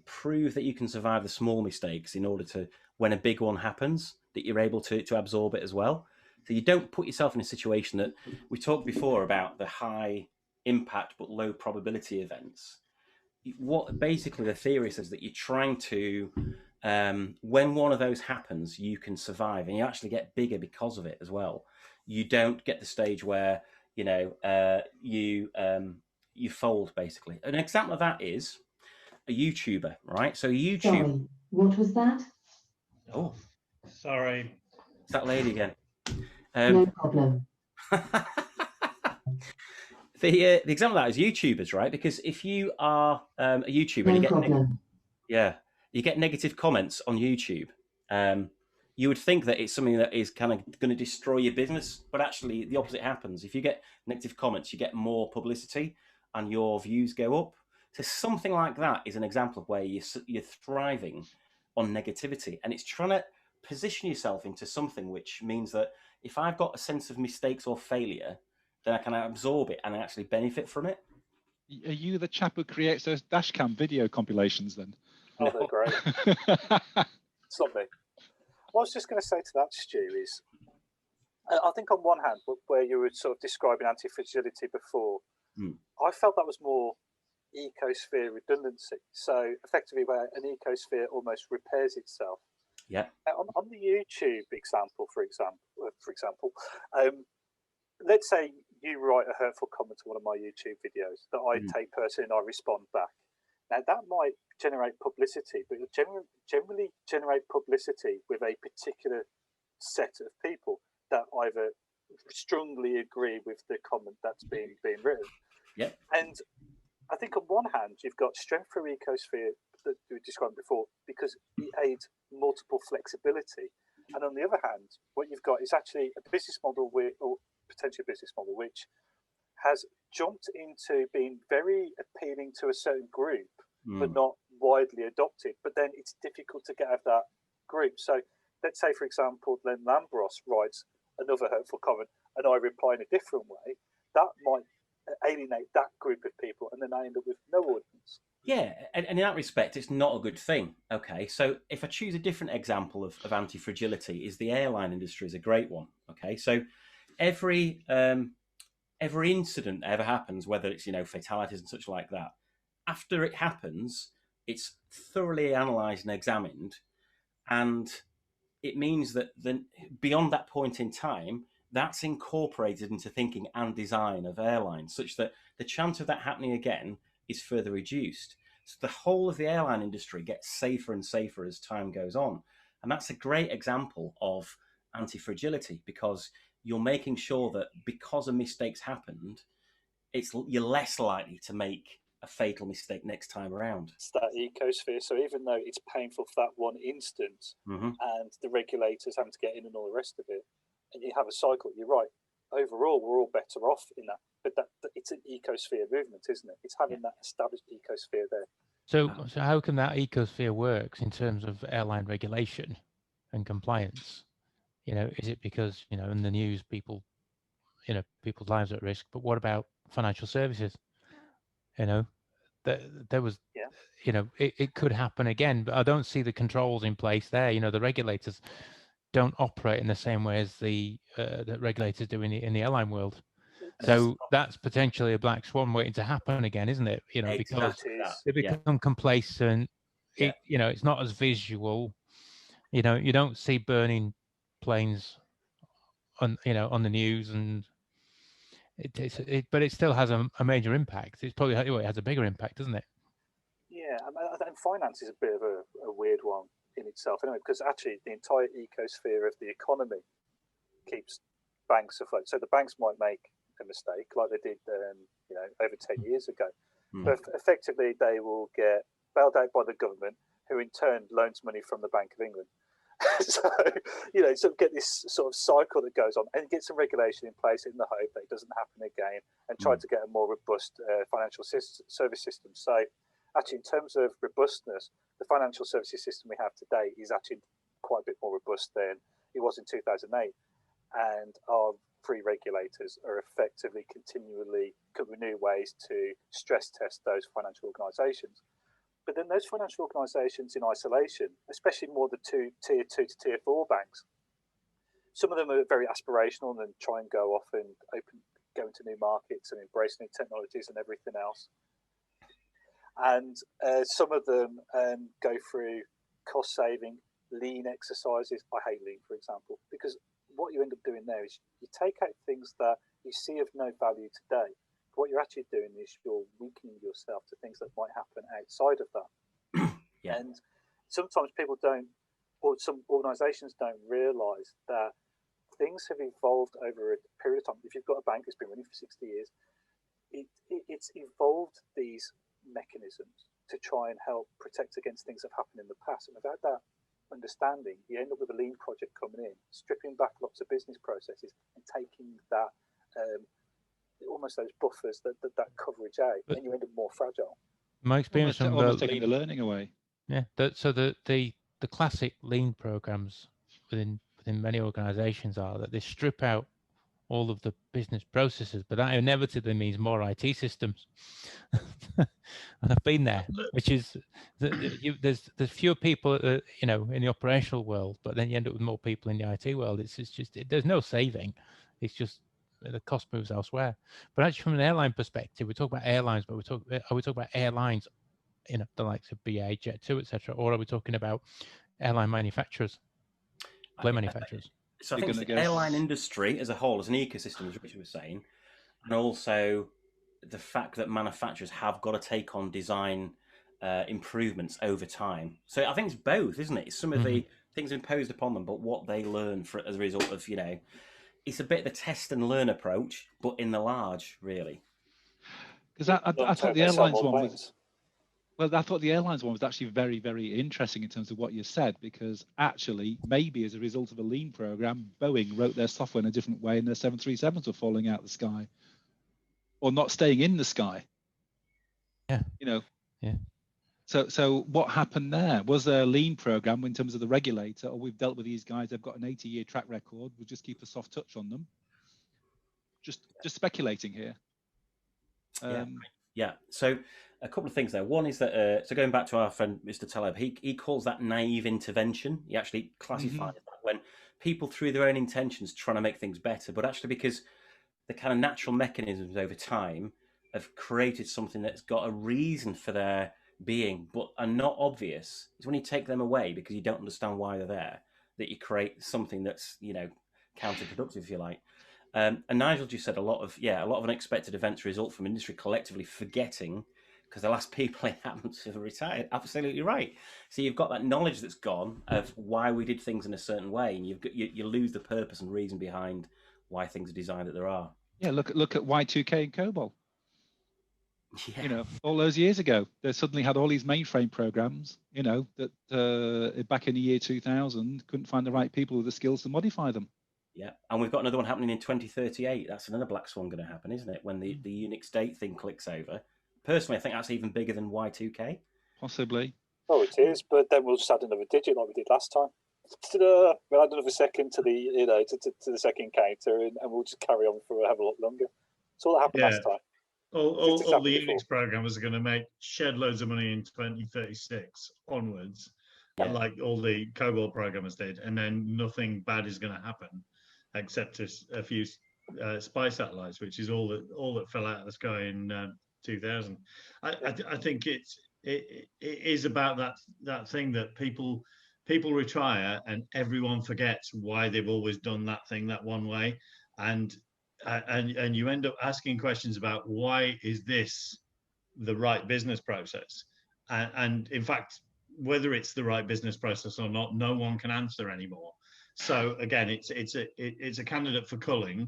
prove that you can survive the small mistakes in order to, when a big one happens, that you're able to absorb it as well. So you don't put yourself in a situation that, we talked before about the high impact but low probability events. What basically the theory says that you're trying to, when one of those happens, you can survive, and you actually get bigger because of it as well. You don't get the stage where you fold, basically. An example of that is a YouTuber, right? So YouTube. Sorry, what was that? Oh, sorry, it's that lady again. No problem. The example of that is YouTubers, right? Because if you are a YouTuber, no and you problem. You get negative comments on YouTube. You would think that it's something that is kind of going to destroy your business, but actually the opposite happens. If you get negative comments, you get more publicity and your views go up. So something like that is an example of where you're thriving on negativity, and it's trying to position yourself into something which means that if I've got a sense of mistakes or failure, then I can absorb it and actually benefit from it. Are you the chap who creates those dashcam video compilations then? Oh, they're great. It's not me. What I was just going to say to that, Stu, is I think on one hand, where you were sort of describing anti-fragility before, I felt that was more Ecosphere redundancy. So effectively, where an Ecosphere almost repairs itself. Yeah. On the YouTube example, for example, let's say you write a hurtful comment to one of my YouTube videos that I take personally and I respond back. Now that might generate publicity, but it'll generally generate publicity with a particular set of people that either strongly agree with the comment that's being written. Yeah. And I think on one hand, you've got strength for Ecosphere that we described before because it aids multiple flexibility. And on the other hand, what you've got is actually a business model or potential business model which has jumped into being very appealing to a certain group, but not widely adopted. But then it's difficult to get out of that group. So let's say, for example, Len Lambros writes another hurtful comment and I reply in a different way. That might alienate that group of people, and then I end up with no audience. Yeah, and in that respect, it's not a good thing. Okay, so if I choose a different example of anti-fragility, is the airline industry is a great one. Okay, so every incident that ever happens, whether it's fatalities and such like that, after it happens, it's thoroughly analysed and examined, and it means that beyond that point in time, that's incorporated into thinking and design of airlines, such that the chance of that happening again is further reduced. So the whole of the airline industry gets safer and safer as time goes on. And that's a great example of anti-fragility, because you're making sure that because a mistake's happened, you're less likely to make a fatal mistake next time around. It's that ecosphere. So even though it's painful for that one instance, and the regulators having to get in and all the rest of it, and you have a cycle, you're right. Overall, we're all better off in that. But it's an ecosphere movement, isn't it? It's having that established ecosphere there. So how can that ecosphere work in terms of airline regulation and compliance? Is it because, in the news, people's lives are at risk, but what about financial services? There was, it could happen again, but I don't see the controls in place there. The regulators don't operate in the same way as the regulators do in the airline world. So that's potentially a black swan waiting to happen again, isn't it? Because they become complacent. It's not as visual. You don't see burning planes on the news, and but it still has a major impact. It's probably it has a bigger impact, doesn't it? Yeah, and finance is a bit of a weird one in itself, anyway, because actually the entire ecosphere of the economy keeps banks afloat. So the banks might make a mistake, like they did, over 10 years ago, but effectively they will get bailed out by the government, who in turn loans money from the Bank of England. So so get this sort of cycle that goes on, and get some regulation in place in the hope that it doesn't happen again, and try to get a more robust financial service system. So actually, in terms of robustness, the financial services system we have today is actually quite a bit more robust than it was in 2008. And our free regulators are effectively continually coming with new ways to stress test those financial organisations. But then those financial organisations in isolation, especially more the tier 2 to tier 4 banks, some of them are very aspirational and try and go off and go into new markets and embrace new technologies and everything else. And some of them go through cost-saving, lean exercises. I hate lean, for example, because what you end up doing there is you take out things that you see of no value today. What you're actually doing is you're weakening yourself to things that might happen outside of that. And sometimes people don't, or some organisations don't realise that things have evolved over a period of time. If you've got a bank that's been running for 60 years, it's evolved these mechanisms to try and help protect against things that have happened in the past. And without that understanding, you end up with a lean project coming in, stripping back lots of business processes and taking that almost those buffers, that coverage out, and you end up more fragile. My experience from taking the learning away. Yeah, so the classic lean programs within many organizations are that they strip out all of the business processes, but that inevitably means more IT systems. And I've been there, which is there's fewer people in the operational world, but then you end up with more people in the IT world. It's just there's no saving. It's just the cost moves elsewhere. But actually, from an airline perspective, we talk about airlines, but are we talking about airlines, the likes of BA, Jet2, etc., or are we talking about airline manufacturers, plane manufacturers? So I think it's the airline industry as a whole, as an ecosystem, as Richard was saying, and also the fact that manufacturers have got to take on design improvements over time. So I think it's both, isn't it? It's some of the things imposed upon them, but what they learn as a result of, it's a bit of a test and learn approach, but in the large, really. Because I thought the airlines one was... Well, I thought the airlines one was actually very, very interesting in terms of what you said, because actually, maybe as a result of a lean program, Boeing wrote their software in a different way and their 737s were falling out of the sky or not staying in the sky. Yeah. Yeah. So what happened there? Was there a lean program in terms of the regulator, or we've dealt with these guys, they've got an 80-year track record, we'll just keep a soft touch on them? Just speculating here. Yeah. So a couple of things there. One is that, so going back to our friend Mr. Taleb, he calls that naive intervention. He actually classifies that when people, through their own intentions, trying to make things better, but actually because the kind of natural mechanisms over time have created something that's got a reason for their being, but are not obvious. It's when you take them away because you don't understand why they're there. that you create something that's, you know, counterproductive, if you like. And Nigel just said a lot of unexpected events result from industry collectively forgetting, because the last people it happened to have retired. Absolutely right. So you've got that knowledge that's gone of why we did things in a certain way, and you lose the purpose and reason behind why things are designed that there are. Yeah, look at Y2K and COBOL. Yeah. You know, all those years ago, they suddenly had all these mainframe programs, you know, that back in the year 2000 couldn't find the right people with the skills to modify them. Yeah, and we've got another one happening in 2038. That's another black swan going to happen, isn't it? When the Unix date thing clicks over. Personally, I think that's even bigger than Y2K. Possibly. Oh, it is, but then we'll just add another digit like we did last time. Ta-da! We'll add another second to the, you know, to the second counter, and we'll just carry on for a lot longer. That's all that happened last time. All the Unix programmers are going to make shed loads of money in 2036 onwards, like all the COBOL programmers did, and then nothing bad is going to happen, except a few spy satellites, which is all that fell out of the sky in 2000. I think it is about that thing that people retire and everyone forgets why they've always done that thing that one way, and you end up asking questions about why is this the right business process, and in fact whether it's the right business process or not, no one can answer anymore. So again, it's a candidate for culling,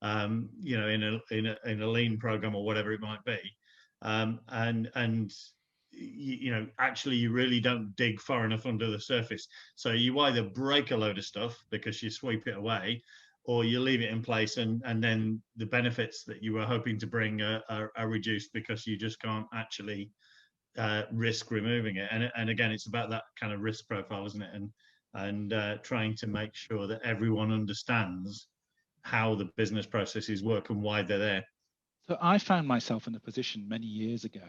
you know, in a lean program or whatever it might be, and you know, actually you really don't dig far enough under the surface. So you either break a load of stuff because you sweep it away, or you leave it in place, and then the benefits that you were hoping to bring are reduced because you just can't actually risk removing it. And again, it's about that kind of risk profile, isn't it? And trying to make sure that everyone understands how the business processes work and why they're there. So I found myself in a position many years ago,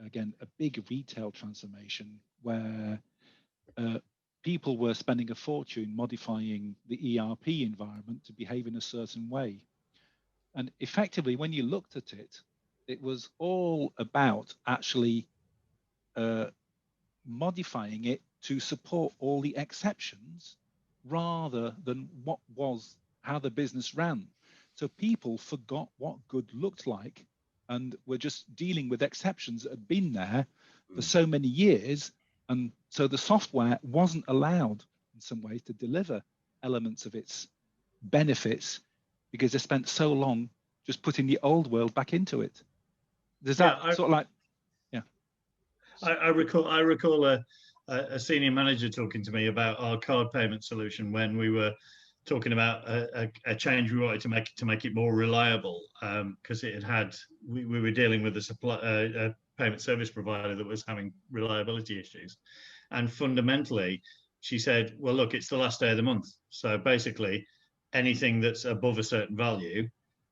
again, a big retail transformation where people were spending a fortune modifying the ERP environment to behave in a certain way. And effectively, when you looked at it, it was all about actually modifying it to support all the exceptions rather than how the business ran. So people forgot what good looked like and were just dealing with exceptions that had been there for so many years. And so the software wasn't allowed in some ways to deliver elements of its benefits because they spent so long just putting the old world back into it. Does that sort of like, yeah. I recall a senior manager talking to me about our card payment solution when we were talking about a change we wanted to make it more reliable, because we were dealing with a payment service provider that was having reliability issues. And fundamentally, she said, well, look, it's the last day of the month. So basically, anything that's above a certain value,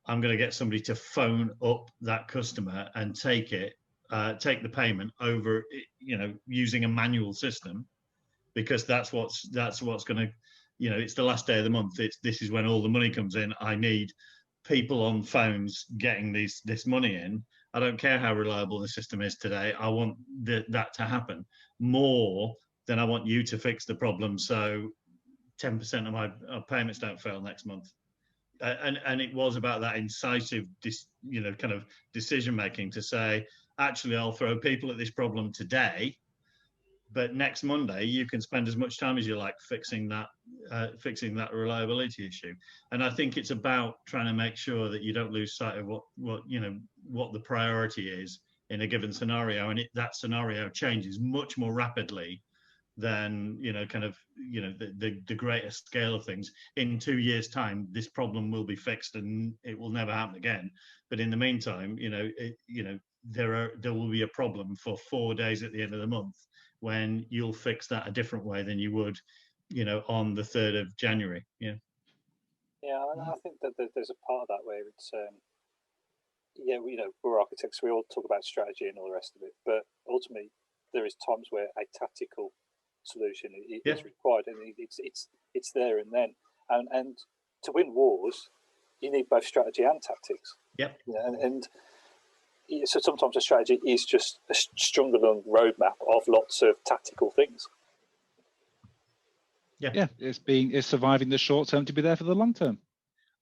I'm going to get somebody to phone up that customer and take the payment over, you know, using a manual system, because that's what's going to, you know, it's the last day of the month. This is when all the money comes in. I need people on phones getting this money in. I don't care how reliable the system is today. I want that to happen more than I want you to fix the problem. So 10% of my payments don't fail next month. And it was about that incisive, you know, kind of decision making to say, actually, I'll throw people at this problem today, but next Monday you can spend as much time as you like fixing that reliability issue. And I think it's about trying to make sure that you don't lose sight of what the priority is in a given scenario, and that scenario changes much more rapidly than, you know, kind of, you know, the greater scale of things. In 2 years' time, this problem will be fixed and it will never happen again. But in the meantime, you know, there will be a problem for 4 days at the end of the month when you'll fix that a different way than you would, you know, on the 3rd of January. Yeah. Yeah, I think that there's a part of that where it's, yeah, you know, we're architects, we all talk about strategy and all the rest of it, but ultimately there is times where a tactical solution is required, and it's there and then. And to win wars, you need both strategy and tactics. Yep. Yeah, and so sometimes a strategy is just a stronger than roadmap of lots of tactical things. Yeah, it's surviving the short term to be there for the long term.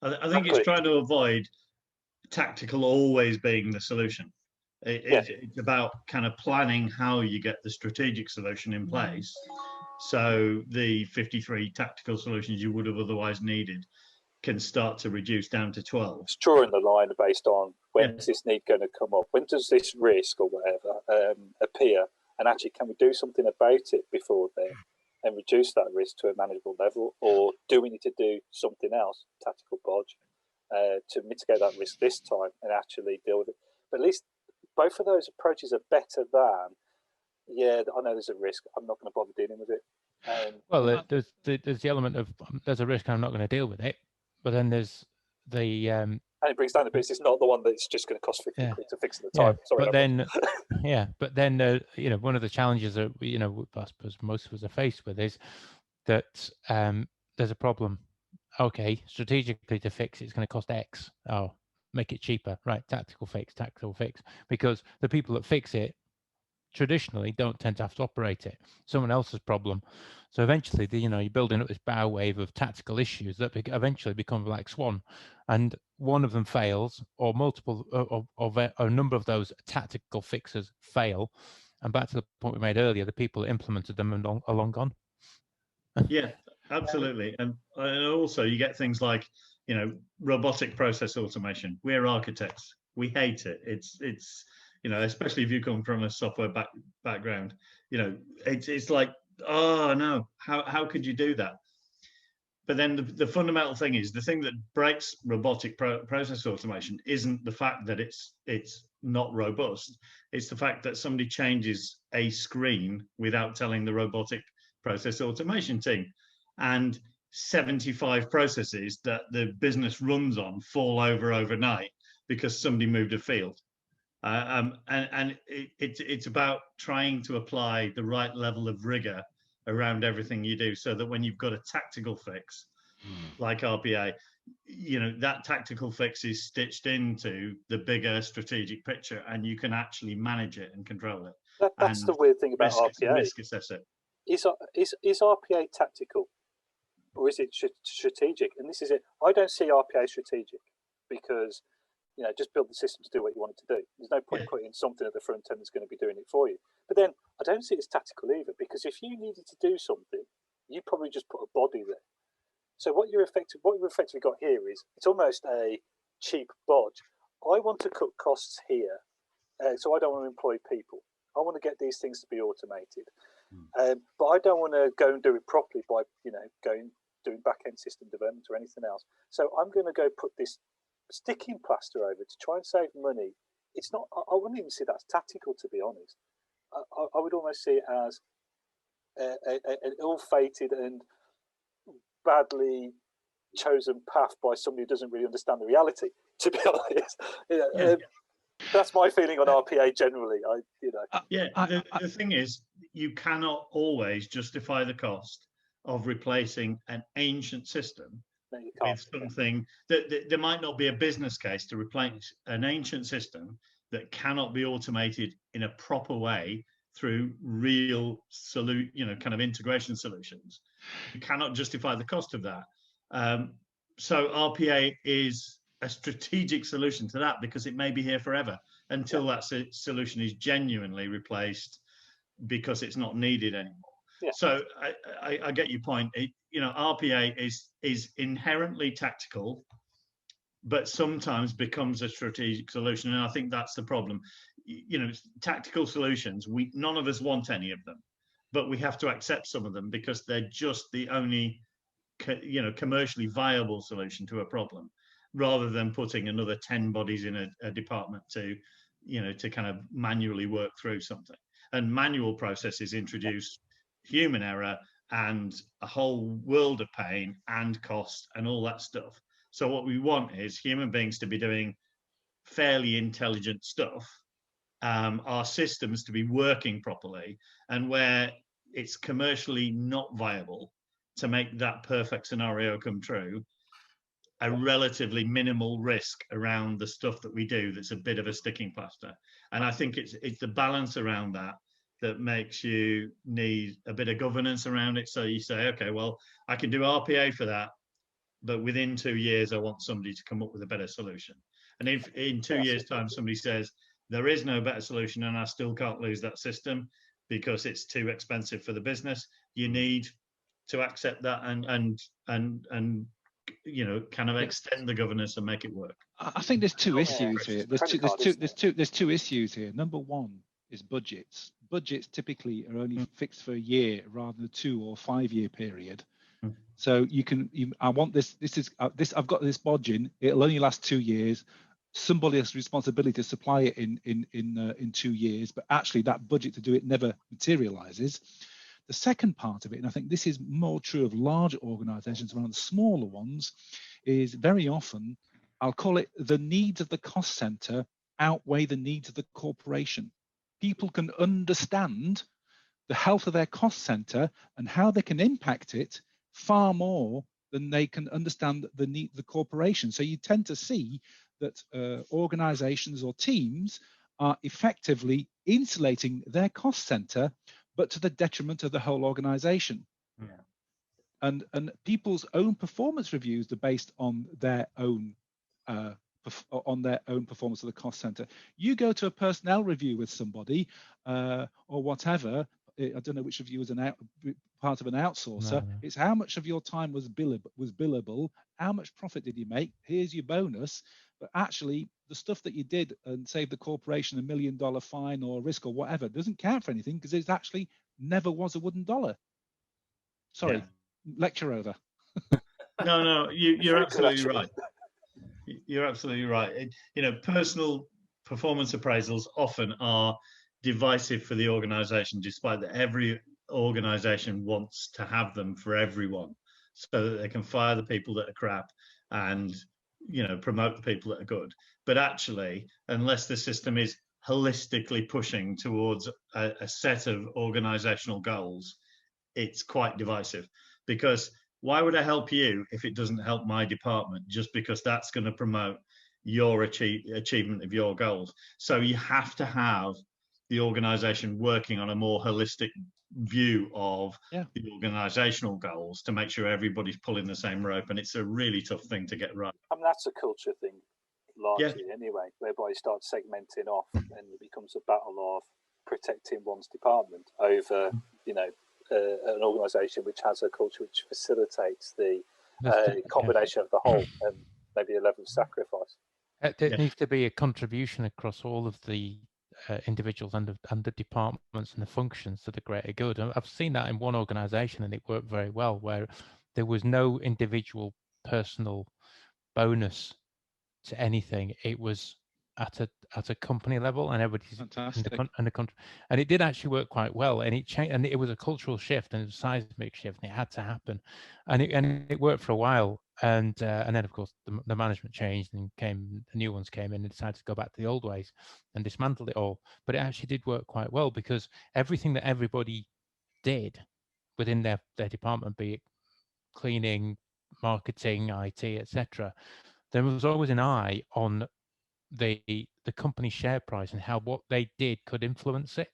I think it's trying to avoid tactical always being the solution. It's about kind of planning how you get the strategic solution in place, so the 53 tactical solutions you would have otherwise needed can start to reduce down to 12. It's drawing the line based on when's this need going to come up, when does this risk or whatever appear, and actually can we do something about it before then and reduce that risk to a manageable level, or do we need to do something else, tactical bodge, to mitigate that risk this time and actually deal with it. But at least both of those approaches are better than, I know there's a risk, I'm not going to bother dealing with it. Well, there's the element of there's a risk, I'm not going to deal with it, but then there's the and it brings down the business, not the one that's just going to cost 50 quid to fix at the time. Sorry, but then one of the challenges that I suppose most of us are faced with is that there's a problem. Okay, strategically to fix it's going to cost X. Oh, make it cheaper, right? Tactical fix, because the people that fix it traditionally don't tend to have to operate it. Someone else's problem. So eventually, you're building up this bow wave of tactical issues that eventually become like Swan, and one of them fails, or multiple, or a number of those tactical fixes fail, and back to the point we made earlier, the people that implemented them are long gone. Yeah, absolutely, and also you get things like robotic process automation. We're architects. We hate it. It's especially if you come from a software background, it's like, oh no, how could you do that? But then the fundamental thing is, the thing that breaks robotic process automation isn't the fact that it's not robust. It's the fact that somebody changes a screen without telling the robotic process automation team, and 75 processes that the business runs on fall over overnight because somebody moved a field. And it's about trying to apply the right level of rigor around everything you do, so that when you've got a tactical fix like RPA, that tactical fix is stitched into the bigger strategic picture, and you can actually manage it and control it. That's the weird thing about RPA. Risk assess it. Is RPA tactical, or is it strategic? And this is it. I don't see RPA strategic, because just build the system to do what you want it to do. There's no point putting something at the front end that's going to be doing it for you. But then I don't see it as tactical either, because if you needed to do something, you probably just put a body there. So what you've effectively got here is, it's almost a cheap bodge. I want to cut costs here, so I don't want to employ people. I want to get these things to be automated, but I don't want to go and do it properly by doing back-end system development or anything else. So I'm going to go put this sticking plaster over to try and save money. It's not. I wouldn't even see that as tactical, to be honest. I would almost see it as an ill-fated and badly chosen path by somebody who doesn't really understand the reality, to be honest. That's my feeling on RPA generally. The thing is, you cannot always justify the cost of replacing an ancient system with something that there might not be a business case to replace an ancient system that cannot be automated in a proper way through real kind of integration solutions. You cannot justify the cost of that. So RPA is a strategic solution to that, because it may be here forever until that solution is genuinely replaced because it's not needed anymore. So I get your point. RPA is inherently tactical, but sometimes becomes a strategic solution, and I think that's the problem. Tactical solutions, none of us want any of them, but we have to accept some of them because they're just the only commercially viable solution to a problem, rather than putting another 10 bodies in a department to kind of manually work through something. And manual processes introduce human error and a whole world of pain and cost and all that stuff. So what we want is human beings to be doing fairly intelligent stuff, our systems to be working properly, and where it's commercially not viable to make that perfect scenario come true, a relatively minimal risk around the stuff that we do that's a bit of a sticking plaster. And I think it's the balance around that that makes you need a bit of governance around it. So you say, okay, well, I can do RPA for that, but within 2 years, I want somebody to come up with a better solution. And if in 2 years' time somebody says there is no better solution and I still can't lose that system because it's too expensive for the business, you need to accept that and kind of extend the governance and make it work. I think there's two issues here. There's two issues here. Number one is budgets. Budgets typically are only fixed for a year rather than a 2 or 5 year period. So I want this. I've got this bodging. It'll only last 2 years. Somebody has responsibility to supply it in 2 years, but actually that budget to do it never materializes. The second part of it, and I think this is more true of large organizations around the smaller ones, is very often, I'll call it, the needs of the cost center outweigh the needs of the corporation. People can understand the health of their cost center and how they can impact it far more than they can understand the need of the corporation. So you tend to see that organizations or teams are effectively insulating their cost center, but to the detriment of the whole organization. Yeah. And people's own performance reviews are based on their own performance of the cost center. You go to a personnel review with somebody or whatever, I don't know which of you is part of an outsourcer. No. It's how much of your time was billable, how much profit did you make, here's your bonus. But actually, the stuff that you did and saved the corporation $1 million fine or risk or whatever doesn't count for anything because it actually never was a wooden dollar. Sorry, lecture over. No, you're absolutely right. You're absolutely right. Personal performance appraisals often are divisive for the organization, despite that every organization wants to have them for everyone so that they can fire the people that are crap and promote the people that are good. But actually, unless the system is holistically pushing towards a set of organizational goals, it's quite divisive. Because why would I help you if it doesn't help my department, just because that's going to promote your achievement of your goals? So you have to have the organization working on a more holistic view of the organizational goals to make sure everybody's pulling the same rope, and it's a really tough thing to get right. I mean, that's a culture thing largely anyway, whereby you start segmenting off and it becomes a battle of protecting one's department over an organization which has a culture which facilitates the combination of the whole and maybe a level of sacrifice. There needs to be a contribution across all of the individuals and the departments and the functions to the greater good. I've seen that in one organization and it worked very well, where there was no individual personal bonus to anything. It was at a company level, and everybody's and it did actually work quite well, and it changed, and it was a cultural shift and a seismic shift, and it had to happen, and it worked for a while, and then of course the management changed and the new ones came in and decided to go back to the old ways and dismantled it all. But it actually did work quite well, because everything that everybody did within their department, be it cleaning, marketing, IT, etc., there was always an eye on the company share price and how what they did could influence it,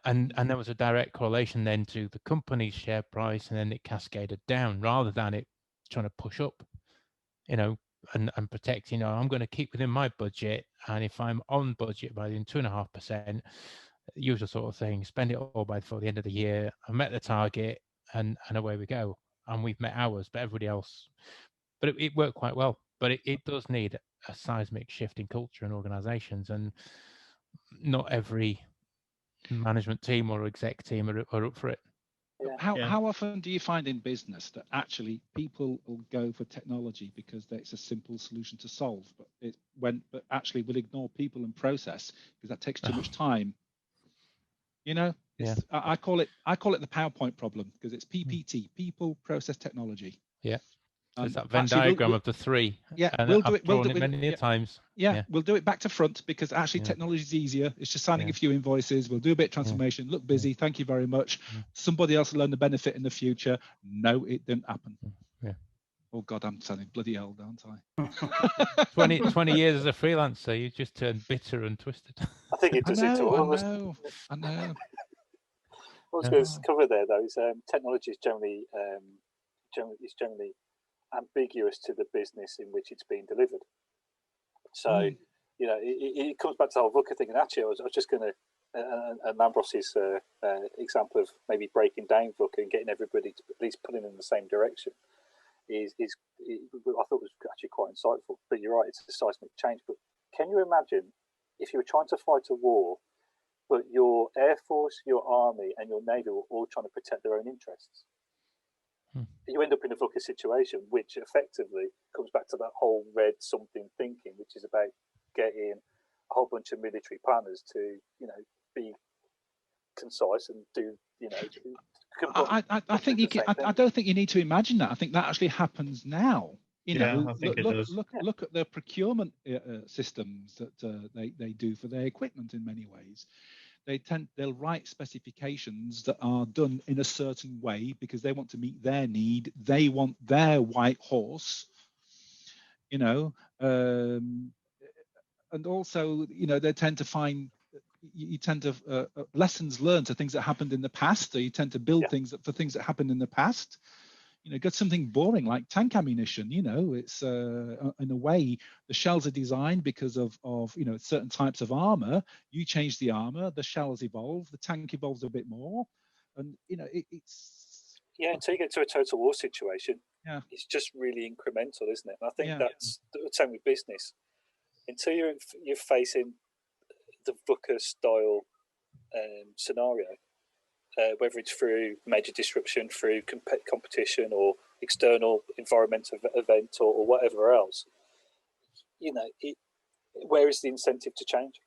and there was a direct correlation then to the company's share price, and then it cascaded down rather than it trying to push up, and protect. I'm going to keep within my budget, and if I'm on budget by 2.5%, usual sort of thing, spend it all before the end of the year. I met the target, and away we go, and we've met ours, but everybody else. But it worked quite well. But it does need a seismic shift in culture in organizations, and not every management team or exec team are up for it. How often do you find in business that actually people will go for technology because it's a simple solution to solve, but actually will ignore people and process because that takes too much time? I call it the PowerPoint problem, because it's PPT, people, process, technology. Yeah. There's that Venn diagram of the three. Yeah, we'll do it many times. Yeah, we'll do it back to front, because actually technology is easier. It's just signing a few invoices. We'll do a bit of transformation. Look busy. Thank you very much. Somebody else will learn the benefit in the future. No, it didn't happen. Oh God, I'm sounding bloody old, aren't I? 20 years as a freelancer, you just turned bitter and twisted. I think it does it to all of us. I know. What I was going to cover there, though, is technology is generally ambiguous to the business in which it's being delivered. So, you know, it comes back to the whole VUCA thing. And actually, I was just going to, and Lambros's example of maybe breaking down VUCA and getting everybody to at least pulling in the same direction I thought was actually quite insightful. But you're right, it's a seismic change. But can you imagine if you were trying to fight a war, but your Air Force, your Army, and your Navy were all trying to protect their own interests? You end up in a VUCA situation, which effectively comes back to that whole red something thinking, which is about getting a whole bunch of military planners to, you know, be concise and do, you know. I think you can. I don't think you need to imagine that. I think that actually happens now. You know, I think look at the procurement systems that they do for their equipment. In many ways, they'll write specifications that are done in a certain way because they want to meet their need. They want their white horse, you know, and also, you know, they tend to find you tend to lessons learned to things that happened in the past. So you tend to build things for things that happened in the past. You know, get something boring like tank ammunition. You know, it's in a way the shells are designed because of you know certain types of armor. You change the armor, the shells evolve, the tank evolves a bit more, and you know it's until you get to a total war situation. It's just really incremental, isn't it? And I think that's the same with business. Until you're facing the VUCA style scenario. Whether it's through major disruption, through competition or external environmental event or whatever else, you know, where is the incentive to change?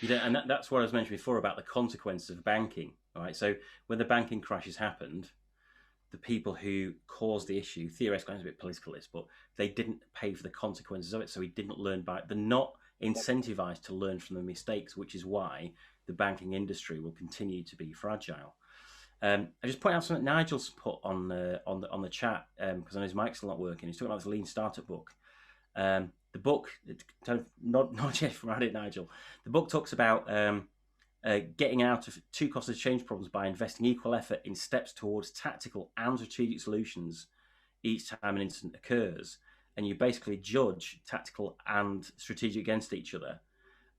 You know, and that's what I was mentioning before about the consequences of banking. All right, so when the banking crashes happened, the people who caused the issue, theoretically, it's a bit political, but they didn't pay for the consequences of it, so we didn't learn they're not incentivized to learn from the mistakes, which is why the banking industry will continue to be fragile. I just point out something Nigel's put on the chat because I know his mic's still not working. He's talking about this Lean Startup book. The book, not yet from it, Nigel. The book talks about getting out of two costly change problems by investing equal effort in steps towards tactical and strategic solutions each time an incident occurs. And you basically judge tactical and strategic against each other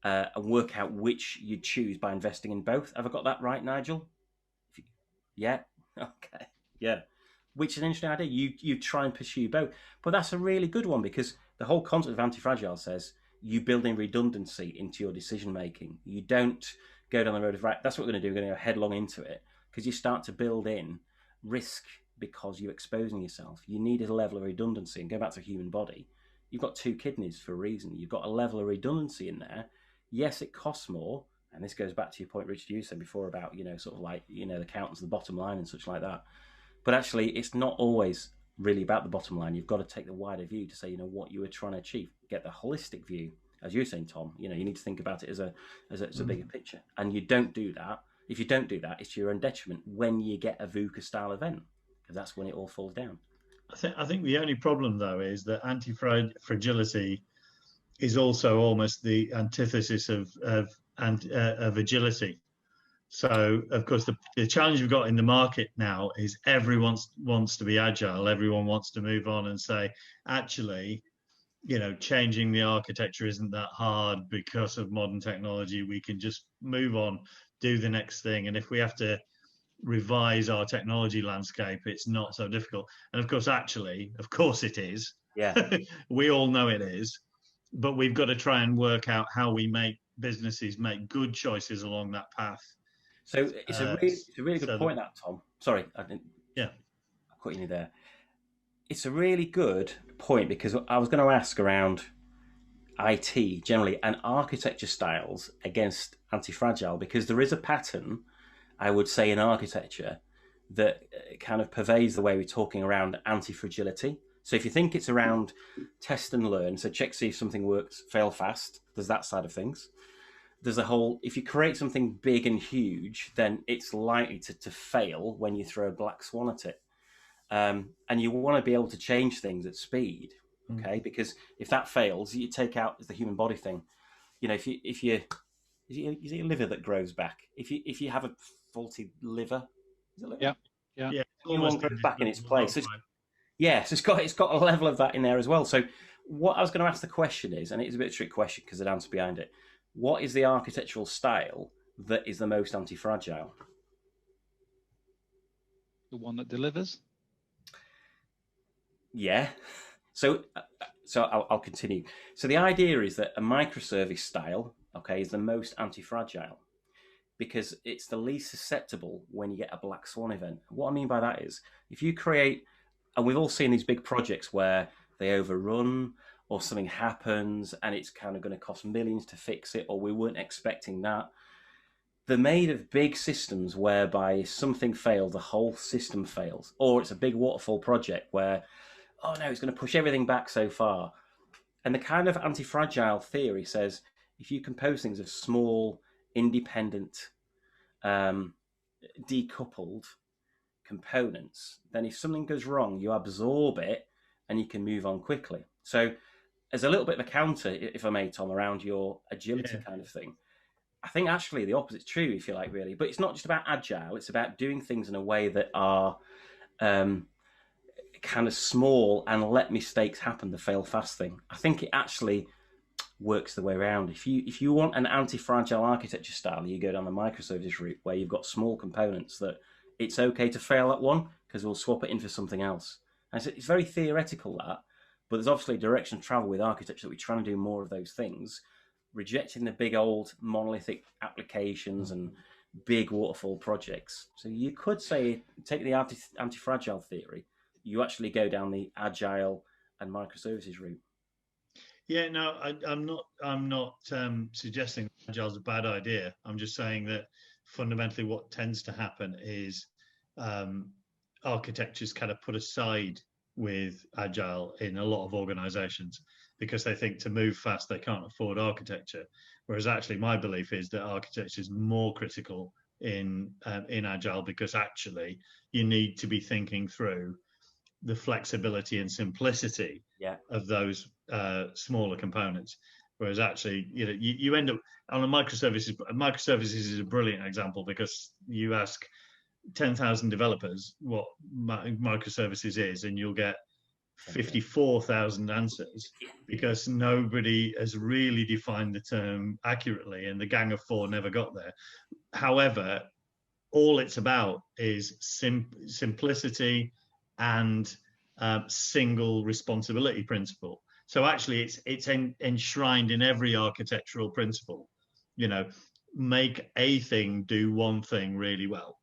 and work out which you choose by investing in both. Have I got that right, Nigel? Yeah? Okay. Yeah. Which is an interesting idea. You try and pursue both. But that's a really good one because the whole concept of Antifragile says you build in redundancy into your decision-making. You don't go down the road of, right, that's what we're going to do. We're going to go headlong into it because you start to build in risk because you're exposing yourself. You need a level of redundancy. And go back to the human body. You've got 2 kidneys for a reason. You've got a level of redundancy in there. Yes, it costs more. And this goes back to your point, Richard, you said before about, you know, sort of like, you know, the accountants, the bottom line and such like that. But actually, it's not always really about the bottom line. You've got to take the wider view to say, you know, what you were trying to achieve. Get the holistic view. As you were saying, Tom, you know, you need to think about it as a bigger picture. And you don't do that. If you don't do that, it's to your own detriment when you get a VUCA style event, because that's when it all falls down. I think the only problem, though, is that anti-fragility is also almost the antithesis of agility. So, of course, the challenge we've got in the market now is everyone wants to be agile. Everyone wants to move on and say, actually, you know, changing the architecture isn't that hard because of modern technology. We can just move on, do the next thing. And if we have to revise our technology landscape, it's not so difficult. And of course, actually, of course it is. Yeah. We all know it is. But we've got to try and work out how we make businesses make good choices along that path. So it's a really good point, that, Tom. Sorry, I didn't. Yeah, I'm cutting you there. It's a really good point because I was going to ask around IT generally and architecture styles against anti-fragile, because there is a pattern, I would say, in architecture that kind of pervades the way we're talking around anti-fragility. So if you think it's around test and learn, so check, see if something works, fail fast, there's that side of things. There's a whole, if you create something big and huge, then it's likely to fail when you throw a black swan at it. and you want to be able to change things at speed. Okay, because if that fails, you take out the human body thing. You know, if you is it your liver that grows back? If you have a faulty liver, is it liver? Yeah. New one grows back in its place. Yes, it's got a level of that in there as well. So what I was going to ask the question is, and it's a bit of a trick question because the answer behind it, what is the architectural style that is the most anti-fragile? The one that delivers? Yeah. So I'll continue. So the idea is that a microservice style, okay, is the most anti-fragile because it's the least susceptible when you get a black swan event. What I mean by that is if you create, and we've all seen these big projects where they overrun or something happens and it's kind of going to cost millions to fix it, or we weren't expecting that. They're made of big systems whereby if something fails, the whole system fails. Or it's a big waterfall project where, oh no, it's going to push everything back so far. And the kind of anti-fragile theory says if you compose things of small, independent, decoupled components, then if something goes wrong, you absorb it and you can move on quickly. So as a little bit of a counter, if I may, Tom, around your agility kind of thing, I think actually the opposite's true, if you like, really. But it's not just about agile. It's about doing things in a way that are kind of small and let mistakes happen, the fail fast thing. I think it actually works the way around. If you want an anti-fragile architecture style, you go down the microservices route where you've got small components that it's okay to fail at one because we'll swap it in for something else. And it's very theoretical, that, but there's obviously a direction of travel with architecture that we're trying to do more of those things, rejecting the big old monolithic applications and big waterfall projects. So you could say, take the anti-fragile theory, you actually go down the agile and microservices route. Yeah, no, I'm not suggesting agile is a bad idea. I'm just saying that fundamentally what tends to happen is architectures kind of put aside with agile in a lot of organizations because they think to move fast they can't afford architecture, whereas actually my belief is that architecture is more critical in agile because actually you need to be thinking through the flexibility and simplicity of those smaller components, whereas actually you end up on a microservices. Microservices is a brilliant example because you ask 10,000 developers what microservices is and you'll get 54,000 answers because nobody has really defined the term accurately and the gang of four never got there. However, all it's about is simplicity and single responsibility principle. So actually it's enshrined in every architectural principle. Make a thing do one thing really well.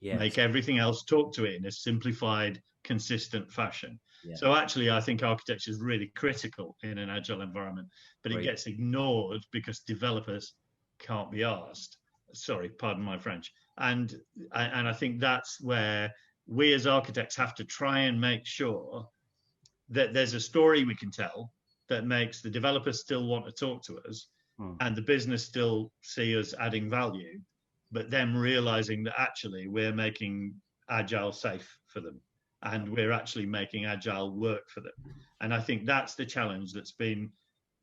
Make everything else talk to it in a simplified, consistent fashion. So actually I think architecture is really critical in an agile environment, but it gets ignored because developers can't be asked. Sorry, pardon my French. And I think that's where we as architects have to try and make sure that there's a story we can tell that makes the developers still want to talk to us and the business still see us adding value, but them realizing that actually we're making agile safe for them and we're actually making agile work for them. And I think that's the challenge that's been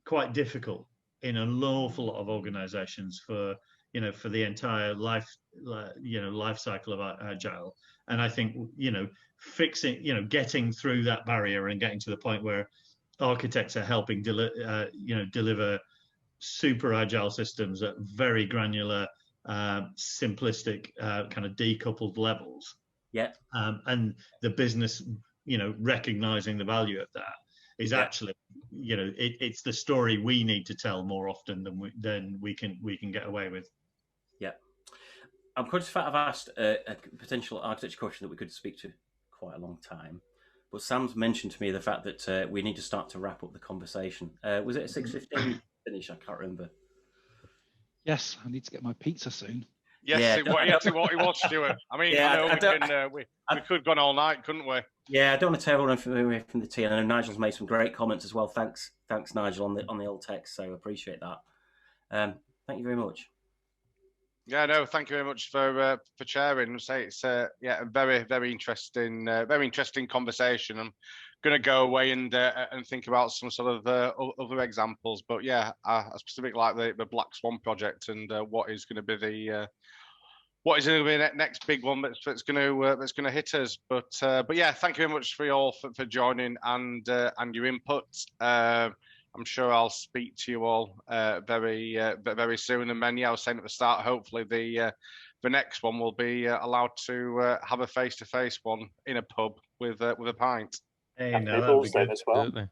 quite difficult in an awful lot of organizations for the entire life cycle of agile. And I think fixing, getting through that barrier and getting to the point where architects are helping deliver super agile systems at very granular, simplistic, kind of decoupled levels. And the business, recognizing the value of that is actually, it's the story we need to tell more often than we can get away with. I'm conscious that I've asked a potential architecture question that we could speak to quite a long time, but Sam's mentioned to me the fact that we need to start to wrap up the conversation. Was it a 6:15 finish? I can't remember. Yes, I need to get my pizza soon. Yes, it was, Stuart. I mean, we could have gone all night, couldn't we? Yeah, I don't want to tear everyone away from the tea. I know Nigel's made some great comments as well. Thanks, Nigel, on the old text. So I appreciate that. Thank you very much. Yeah, no, thank you very much for sharing. Say it's yeah, a very interesting conversation. I'm going to go away and think about some sort of other examples. But yeah, I specifically like the Black Swan project and what is going to be the next big one that's going to hit us. But yeah, thank you very much for you all for joining and your input. I'm sure I'll speak to you all very soon. And then, yeah, I was saying at the start, hopefully the next one will be allowed to have a face-to-face one in a pub with a pint. Hey, no, that'd be good. As well. Absolutely.